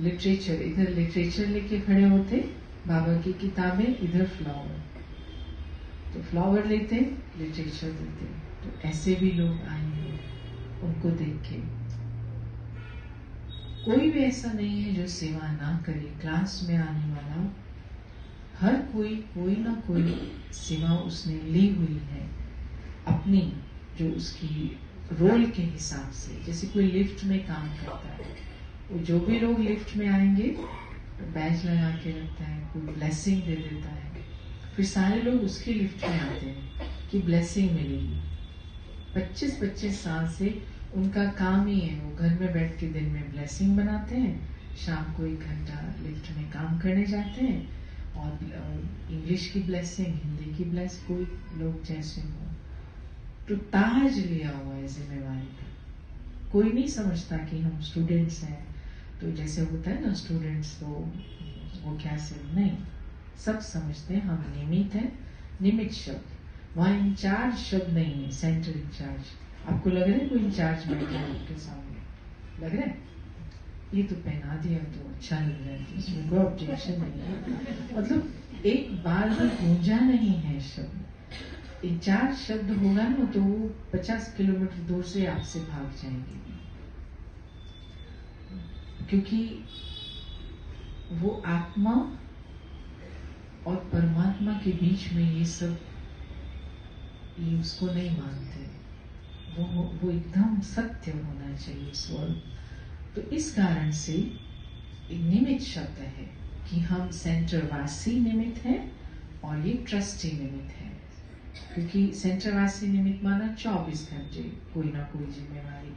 Speaker 5: लिटरेचर, इधर लिटरेचर लेके खड़े होते, बाबा की किताबें, इधर फ्लावर, तो फ्लावर लेते, लिटरेचर देते। तो ऐसे भी लोग आए हैं। उनको देख के। कोई भी ऐसा नहीं है जो सेवा ना करे। क्लास में आने वाला हर कोई ना कोई सेवा उसने ली हुई है अपनी, जो उसकी रोल के हिसाब से। जैसे कोई लिफ्ट में काम करता है, वो जो भी लोग लिफ्ट में आएंगे बैज लगा के रखता है, कोई ब्लेसिंग दे देता है, फिर सारे लोग उसकी लिफ्ट में आते हैं कि ब्लेसिंग मिलेगी। 25-25 साल से उनका काम ही है, वो घर में बैठ के दिन में ब्लेसिंग बनाते हैं, शाम को 1 घंटा लिफ्ट में काम करने जाते हैं, और इंग्लिश की ब्लेसिंग, हिंदी की ब्लेसिंग, कोई लोग जैसे हो। तो ताज लिया हुआ है जिम्मेवारी का। कोई नहीं समझता कि हम स्टूडेंट्स हैं, तो जैसे होता है ना स्टूडेंट्स, तो वो क्या से नहीं, सब समझते हैं हम निमित्त हैं। निमित्त शब्द, वहां इंचार्ज शब्द नहीं है, सेंटर इंचार्ज। आपको लग रहा है कोई इंचार्ज बैठा है आपके सामने? लग रहा है? ये तो पहना दिया तो अच्छा लग रहा है, तो इसमें कोई ऑब्जेक्शन नहीं है। मतलब एक बार भी गूंजा नहीं है शब्द। इंचार्ज शब्द होगा ना तो वो 50 किलोमीटर दूर से आपसे भाग जाएंगे, क्योंकि वो आत्मा और परमात्मा के बीच में ये सब, ये उसको नहीं मानते। वो एकदम सत्य होना चाहिए स्वर। तो इस कारण से निमित्त शब्द है कि हम सेंटरवासी निमित्त हैं और ये ट्रस्टी निमित्त है। क्योंकि सेंटरवासी निमित्त माना 24 घंटे कोई ना कोई जिम्मेवारी,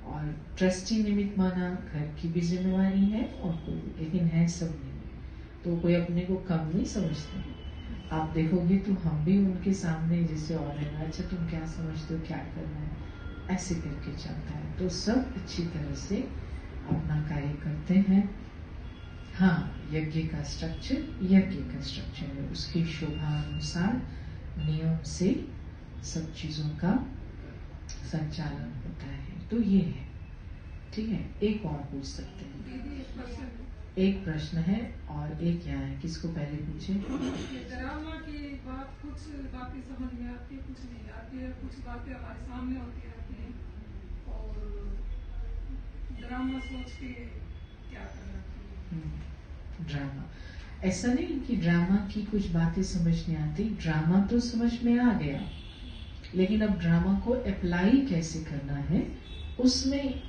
Speaker 5: और ट्रस्टी निमित्त माना घर की भी जिम्मेवारी है और कोई, लेकिन है सब निमित्त। तो कोई अपने को कम नहीं समझते। आप देखोगे तो हम भी उनके सामने जैसे और है, अच्छा तुम क्या समझते हो, क्या करना है, ऐसे करके चलता है। तो सब अच्छी तरह से अपना कार्य करते हैं। हाँ, यज्ञ का स्ट्रक्चर है, उसकी शोभानुसार नियम से सब चीजों का संचालन होता है। तो ये है, ठीक है। एक और पूछ सकते हैं, एक प्रश्न है और एक यहाँ है, किसको पहले पूछे?
Speaker 8: ड्रामा की बात, कुछ बातें समझ में आती है, कुछ नहीं आती है, कुछ बातें हमारे सामने होती रहती हैं और ड्रामा सोच के क्या करना चाहिए।
Speaker 5: ड्रामा, ऐसा नहीं कि ड्रामा की कुछ बातें समझ नहीं आती, ड्रामा तो समझ में आ गया, लेकिन अब ड्रामा को अप्लाई कैसे करना है, उसमें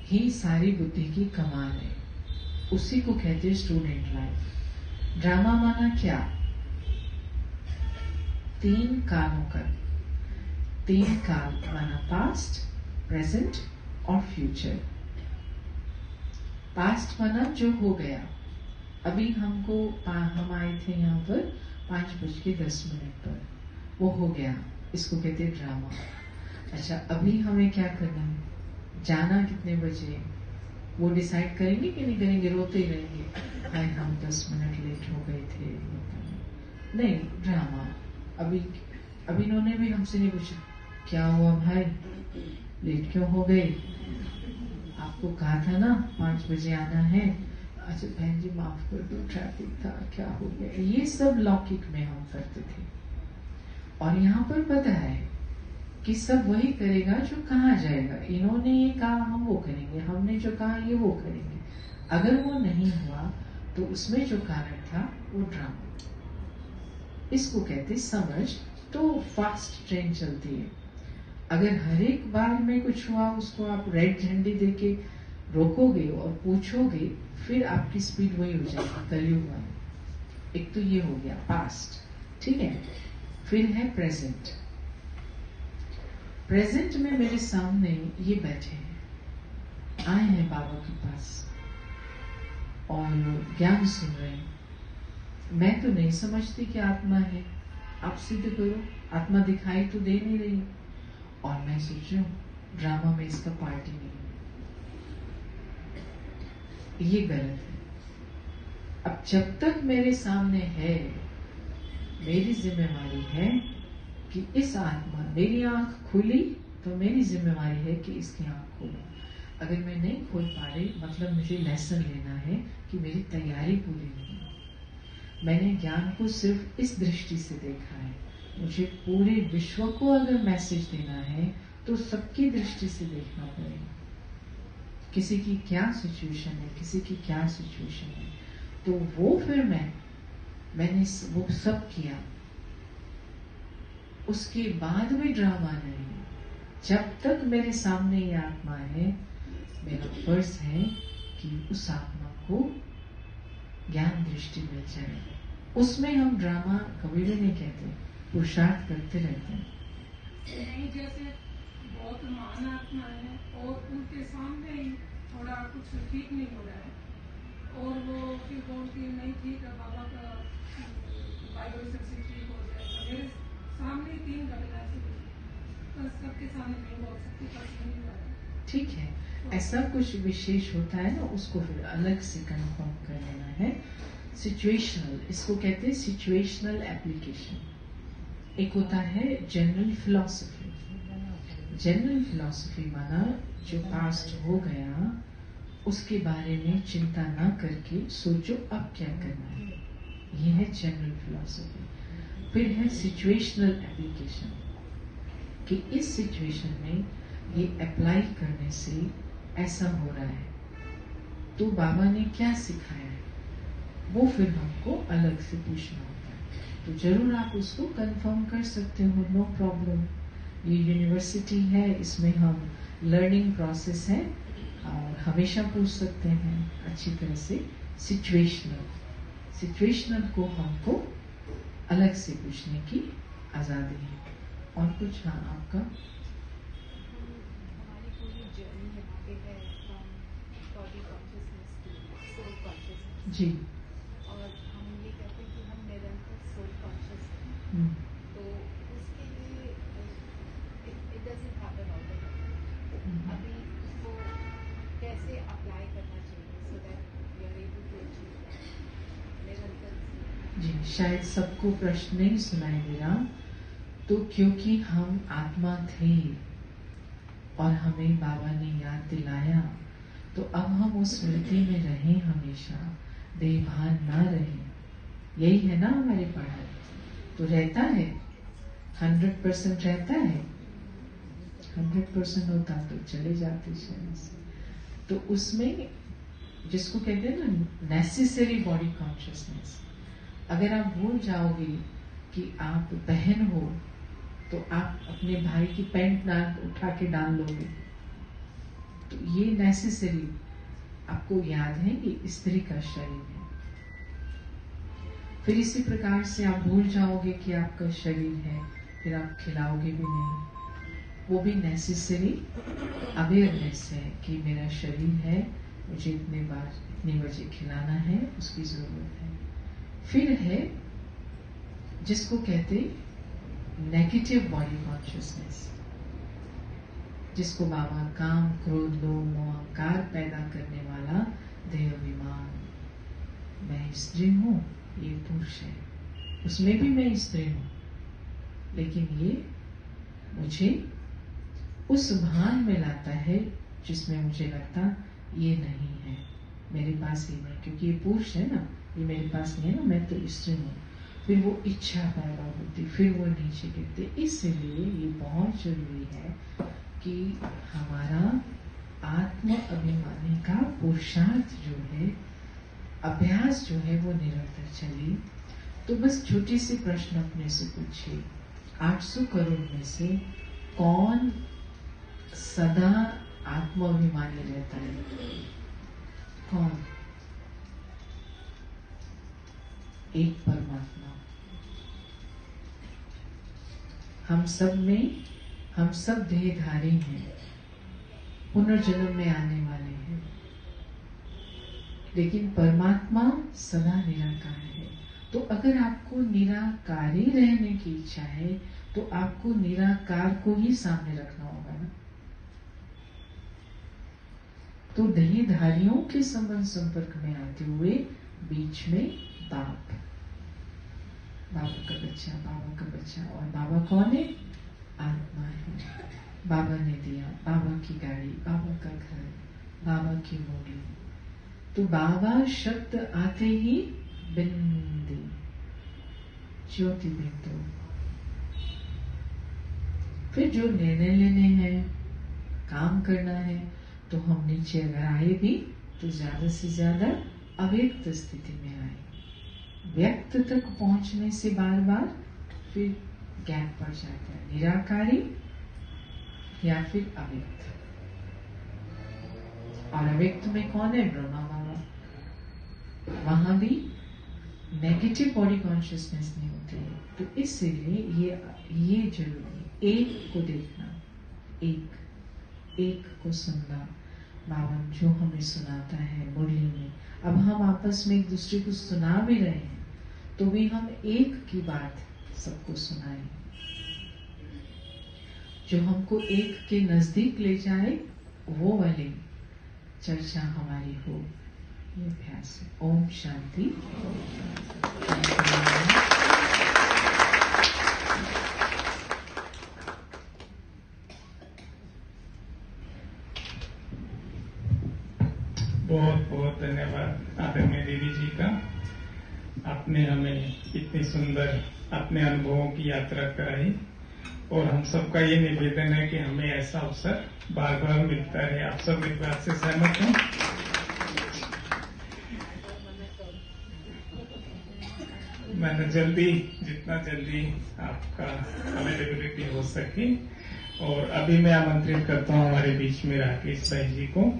Speaker 5: ही सारी बुद्धि की कमाल है। उसी को कहते हैं स्टूडेंट लाइफ। ड्रामा माना क्या? 3 कालों का, 3 काल माना पास्ट, प्रेजेंट और फ्यूचर। पास्ट माना जो हो गया, अभी हमको हम आए थे यहाँ पर 5:10 पर, वो हो गया, इसको कहते हैं ड्रामा। अच्छा, अभी हमें क्या करना है, जाना कितने बजे, वो डिसाइड करेंगे कि नहीं करेंगे, रोते ही रहेंगे, हाय हम 10 मिनट लेट हो गए थे। नहीं, ड्रामा। अभी इन्होंने भी हमसे नहीं पूछा क्या हुआ भाई, लेट क्यों हो गए, आपको कहा था ना 5 बजे आना है, अच्छा बहन जी माफ कर दो, ट्रैफिक था, क्या हो गया। ये सब लौकिक में हम करते थे, और यहाँ पर पता है कि सब वही करेगा जो कहा जाएगा। इन्होंने ये कहा हम वो करेंगे, हमने जो कहा ये वो करेंगे। अगर वो नहीं हुआ तो उसमें जो कारण था वो ड्रामा। इसको कहते समझ। तो फास्ट ट्रेन चलती है, अगर हर एक बार में कुछ हुआ उसको आप रेड झंडी देके रोकोगे और पूछोगे, फिर आपकी स्पीड वही हो जाएगी, कलयुग वाली। एक तो ये हो गया पास्ट, ठीक है। फिर है प्रेजेंट। प्रेजेंट में मेरे सामने ये बैठे हैं, आए हैं बाबा के पास और ज्ञान सुन रहे हैं। मैं तो नहीं समझती कि आत्मा है, आप सिद्ध करो, आत्मा दिखाई तो दे नहीं रही। और मैं सोच रही हूँ ड्रामा में इसका पार्टी नहीं है, ये गलत है। अब जब तक मेरे सामने है, मेरी जिम्मेवारी है कि इस आत्मा, मेरी आंख खुली तो मेरी जिम्मेवारी है कि इसकी आंख खोलो। अगर मैं नहीं खोल पा रही, मतलब मुझे लेसन लेना है कि मेरी तैयारी पूरी नहीं है। मैंने ज्ञान को सिर्फ इस दृष्टि से देखा है, मुझे पूरे विश्व को अगर मैसेज देना है तो तो सबकी दृष्टि से देखना पड़ेगा, किसी की क्या सिचुएशन है, किसी की क्या सिचुएशन है। तो वो फिर मैंने वो सब किया। उसके बाद भी ड्रामा नहीं। जब तक मेरे सामने ये आत्मा है, मेरा फर्ज है कि उस आत्मा को ज्ञान दृष्टि मिल जाए। उसमें हम ड्रामा कभी भी नहीं कहते, पुरुषार्थ करते रहते हैं।
Speaker 8: नहीं, जैसे बहुत महान आत्मा है और उनके सामने ही थोड़ा कुछ ठीक नहीं हो रहा है और वो फिर बोलती है नहीं ठीक है, बाबा का वाइब्रेशन से ठीक हो जाएगा। मेरे सामने 3 घटना से बस सबके सामने नहीं बोल सकती, बस नहीं हुआ है।
Speaker 5: ठीक है, ऐसा कुछ विशेष होता है ना, उसको फिर अलग से कंफर्म कर लेना है। सिचुएशनल, इसको कहते हैं सिचुएशनल एप्लीकेशन। एक होता है जनरल फिलॉसफी। जनरल फिलॉसफी माना जो पास्ट हो गया उसके बारे में चिंता ना करके सोचो अब क्या करना है, ये है जनरल फिलॉसफी। फिर है सिचुएशनल एप्लीकेशन कि इस सिचुएशन में ये अप्लाई करने से ऐसा हो रहा है, तो बाबा ने क्या सिखाया है, वो फिर हमको अलग से पूछना होता है। तो जरूर आप उसको कंफर्म कर सकते हो, नो प्रॉब्लम। ये यूनिवर्सिटी है, इसमें हम लर्निंग प्रोसेस है और हमेशा पूछ सकते हैं अच्छी तरह से। सिचुएशनल को हमको अलग से पूछने की आजादी है। और कुछ? हाँ, आपका?
Speaker 9: हमारी पूरी जर्नी है body consciousness to soul consciousness.
Speaker 5: जी।
Speaker 9: और हम ये कहते हैं कि हम निरंतर सोल कॉन्शियस हैं। तो उसके लिए it doesn't happen all the time. अभी उसको कैसे अप्लाई करना चाहिए so that we are able to achieve निरंतर।
Speaker 5: जी, शायद सबको प्रश्न नहीं सुनाई दे रहा। तो क्योंकि हम आत्मा थे और हमें बाबा ने याद दिलाया, तो अब हम उस स्मृति में रहें, हमेशा देहभान ना रहे। यही है ना हमारी पढ़ाई। तो रहता है 100% रहता है। 100% होता तो चले जाते शरीर से। तो उसमें जिसको कहते हैं ना नेसेसरी बॉडी कॉन्शियसनेस, अगर आप भूल जाओगे कि आप बहन हो तो आप अपने भाई की पैंट उठा के डाल लोगे, तो ये नेसेसरी आपको याद है कि स्त्री का शरीर है। फिर इसी प्रकार से आप भूल जाओगे कि आपका शरीर है, फिर आप खिलाओगे भी नहीं। वो भी नेसेसरी अवेयरनेस है कि मेरा शरीर है, मुझे इतने बजे खिलाना है, उसकी जरूरत है। फिर है जिसको कहते नेगेटिव बॉडी कॉन्शियसनेस, जिसको बाबा काम, क्रोध, लोभ, मोह, अहंकार पैदा करने वाला देहाभिमान। मैं स्त्री हूँ, ये पुरुष है, उसमें भी मैं स्त्री हूँ, लेकिन ये मुझे उस भान में लाता है जिसमें मुझे लगता ये नहीं है, मेरे पास ही नहीं, क्योंकि ये पुरुष है ना, ये मेरे पास नहीं है ना, मैं तो स्त्री हूँ। फिर वो इच्छा पैदा होती, फिर वो नीचे गिरते। इसलिए ये बहुत जरूरी है कि हमारा आत्म अभिमानी का पुरुषार्थ जो है, अभ्यास जो है, वो निरंतर चले। तो बस छोटी सी प्रश्न अपने से पूछिए, 800 करोड़ में से कौन सदा आत्माभिमानी रहता है? कौन? एक परमात्मा। हम सब देहधारी हैं, पुनर्जन्म में आने वाले हैं, लेकिन परमात्मा सदा निराकार है। तो अगर आपको निराकारी रहने की इच्छा है तो आपको निराकार को ही सामने रखना होगा ना। तो देहधारियों के संबंध संपर्क में आते हुए बीच में बाप, बाबा का बच्चा, बाबा का बच्चा। और बाबा कौन है? आत्मा है। बाबा ने दिया, बाबा की गाड़ी, बाबा का घर, बाबा की मुरली। तो बाबा शब्द आते ही बिंदी, ज्योति बिंदु, फिर जो निर्णय लेने हैं, काम करना है, तो हम नीचे अगर आए भी तो ज्यादा से ज्यादा अव्यक्त स्थिति में आए। व्यक्त तक पहुंचने से बार बार फिर गैप पड़ जाता है, निराकारी या फिर अव्यक्त। और अव्यक्त में कौन है? ब्रह्मा बाबा। वहां भी नेगेटिव बॉडी कॉन्शियसनेस नहीं होती है। तो इसीलिए ये जरूरी, एक को देखना, एक को सुनना। बाबा जो हमें सुनाता है मुरली में, अब हम आपस में एक दूसरे को सुना भी रहे हैं, तो भी हम एक की बात सबको सुनाएं, जो हमको एक के नजदीक ले जाए, वो वाली चर्चा हमारी हो। ये अभ्यास है। ओम शांति।
Speaker 3: बहुत बहुत धन्यवाद आदरणीय दीदी जी का। आपने हमें इतनी सुंदर अपने अनुभवों की यात्रा कराई, और हम सबका ये निवेदन है कि हमें ऐसा अवसर बार बार मिलता रहे। आप सब इस बात से सहमत हैं? मैंने जितना जल्दी आपका अवेलेबिलिटी हो सके। और अभी मैं आमंत्रित करता हूं हमारे बीच में राकेश भाई जी को।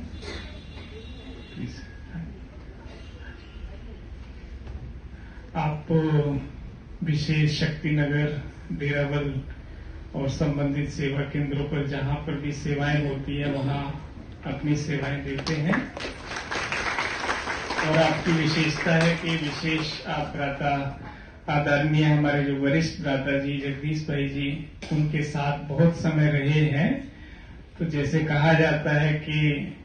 Speaker 3: आप विशेष शक्तिनगर, डेरावल और संबंधित सेवा केंद्रों पर जहां पर भी सेवाएं होती है वहां अपनी सेवाएं देते हैं। और आपकी विशेषता है कि विशेष आप भ्राता आदरणीय हमारे जो वरिष्ठ भ्राता जी जगदीश भाई जी, उनके साथ बहुत समय रहे हैं। तो जैसे कहा जाता है कि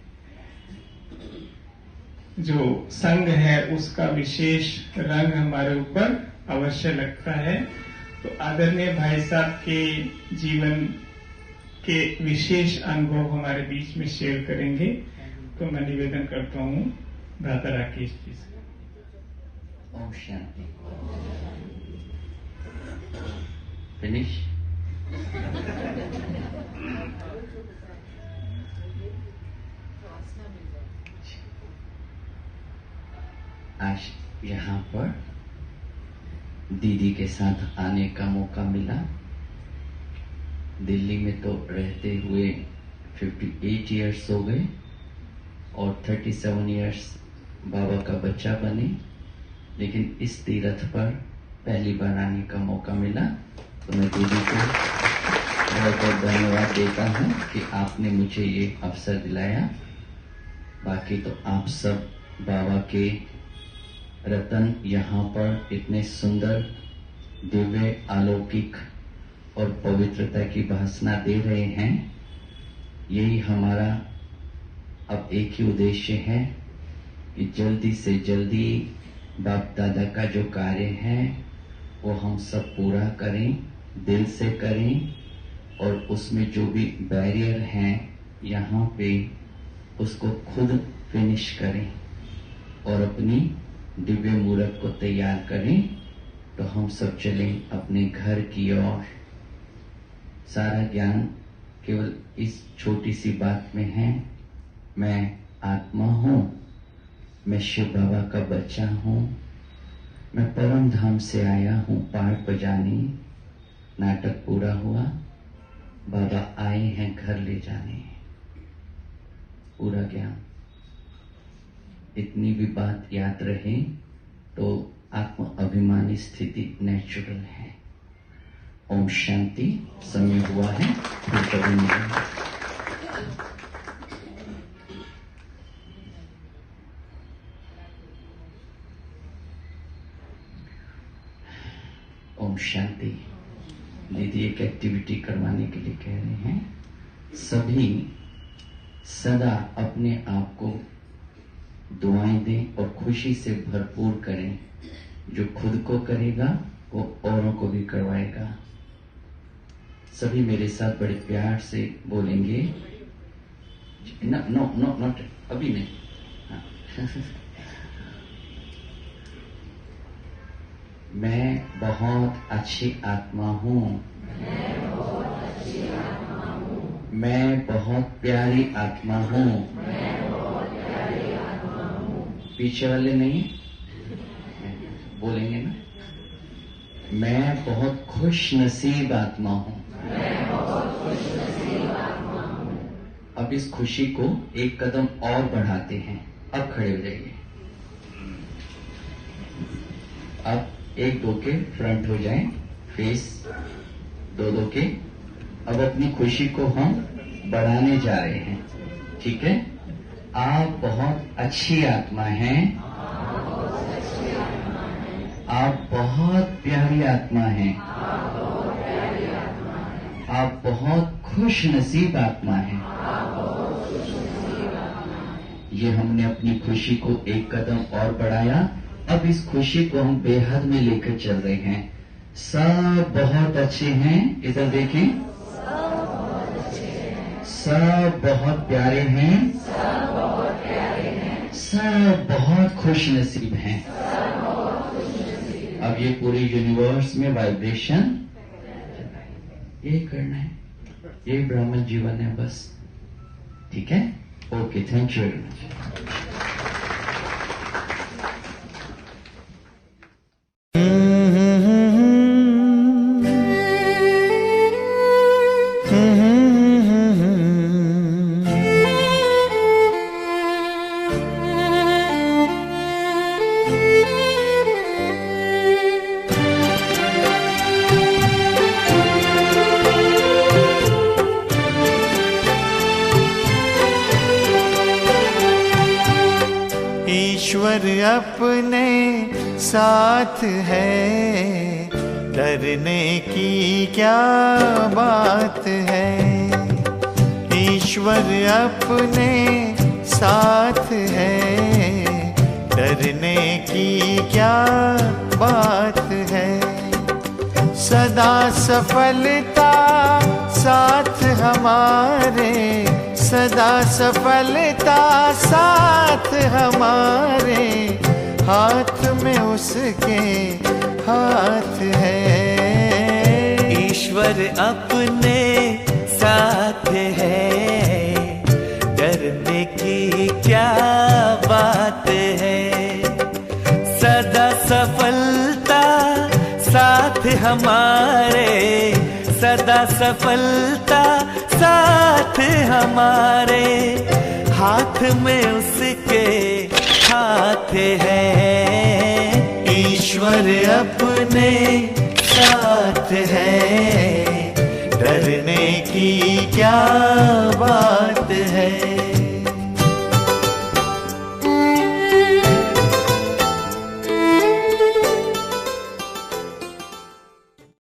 Speaker 3: जो संघ है उसका विशेष रंग हमारे ऊपर अवश्य लगता है। तो आदरणीय भाई साहब के जीवन के विशेष अनुभव हमारे बीच में शेयर करेंगे। तो मैं निवेदन करता हूं भ्राता राकेश जी से।
Speaker 10: ओम शांति। फिनिश। आज यहाँ पर दीदी के साथ आने का मौका मिला। दिल्ली में तो रहते हुए 58 इयर्स हो गए और 37 इयर्स बाबा का बच्चा बने, लेकिन इस तीर्थ पर पहली बार आने का मौका मिला। तो मैं दीदी को बहुत बहुत धन्यवाद देता हूँ कि आपने मुझे ये अवसर दिलाया। बाकी तो आप सब बाबा के रतन यहाँ पर इतने सुंदर, दिव्य, अलौकिक और पवित्रता की भाषणा दे रहे हैं। यही हमारा अब एक ही उद्देश्य है कि जल्दी से जल्दी बाप दादा का जो कार्य है वो हम सब पूरा करें, दिल से करें, और उसमें जो भी बैरियर हैं यहाँ पे उसको खुद फिनिश करें और अपनी दिव्य मूर्त को तैयार करें। तो हम सब चलें अपने घर की ओर। सारा ज्ञान केवल इस छोटी सी बात में है। मैं आत्मा हूँ, मैं शिव बाबा का बच्चा हूँ, मैं परम धाम से आया हूँ पाठ बजाने। नाटक पूरा हुआ, बाबा आए हैं घर ले जाने। पूरा ज्ञान, इतनी भी बात याद रहे तो आत्म अभिमानी स्थिति नेचुरल है। ओम शांति। समय हुआ है, फिर कभी मिलेंगे। ओम शांति। दीदी एक एक्टिविटी करवाने के लिए कह रहे हैं। सभी सदा अपने आप को दुआएं दें और खुशी से भरपूर करें। जो खुद को करेगा वो औरों को भी करवाएगा। सभी मेरे साथ बड़े प्यार से बोलेंगे। नो नॉट अभी नहीं। हाँ। मैं बहुत अच्छी आत्मा हूँ। मैं बहुत प्यारी आत्मा हूँ। पीछे वाले नहीं बोलेंगे ना। मैं बहुत खुश नसीब आत्मा हूँ। अब इस खुशी को एक कदम और बढ़ाते हैं। अब खड़े हो जाइए। अब एक दो के फ्रंट हो जाएं, फेस दो दो के। अब अपनी खुशी को हम बढ़ाने जा रहे हैं, ठीक है। आप बहुत अच्छी आत्मा हैं। आप बहुत प्यारी आत्मा हैं। आप बहुत खुश नसीब आत्मा हैं। ये हमने अपनी खुशी को एक कदम और बढ़ाया। अब इस खुशी को हम बेहद में लेकर चल रहे हैं। सब बहुत अच्छे हैं, इधर देखें। सब बहुत प्यारे हैं। सब बहुत खुश नसीब हैं। अब ये पूरे यूनिवर्स में वाइब्रेशन ये करना है। ये ब्राह्मण जीवन है बस, ठीक है। Okay, thank you very much.
Speaker 11: ईश्वर अपने साथ है, डरने की क्या बात है। ईश्वर अपने साथ है, डरने की क्या बात है। सदा सफलता साथ हमारे, सदा सफलता साथ हमारे। हाथ में उसके हाथ है।
Speaker 12: ईश्वर अपने साथ है, डरने की क्या बात है। सदा सफलता साथ हमारे, सदा सफलता साथ हमारे। हाथ में उसके हाथ है। ईश्वर अपने साथ है, डरने की क्या बात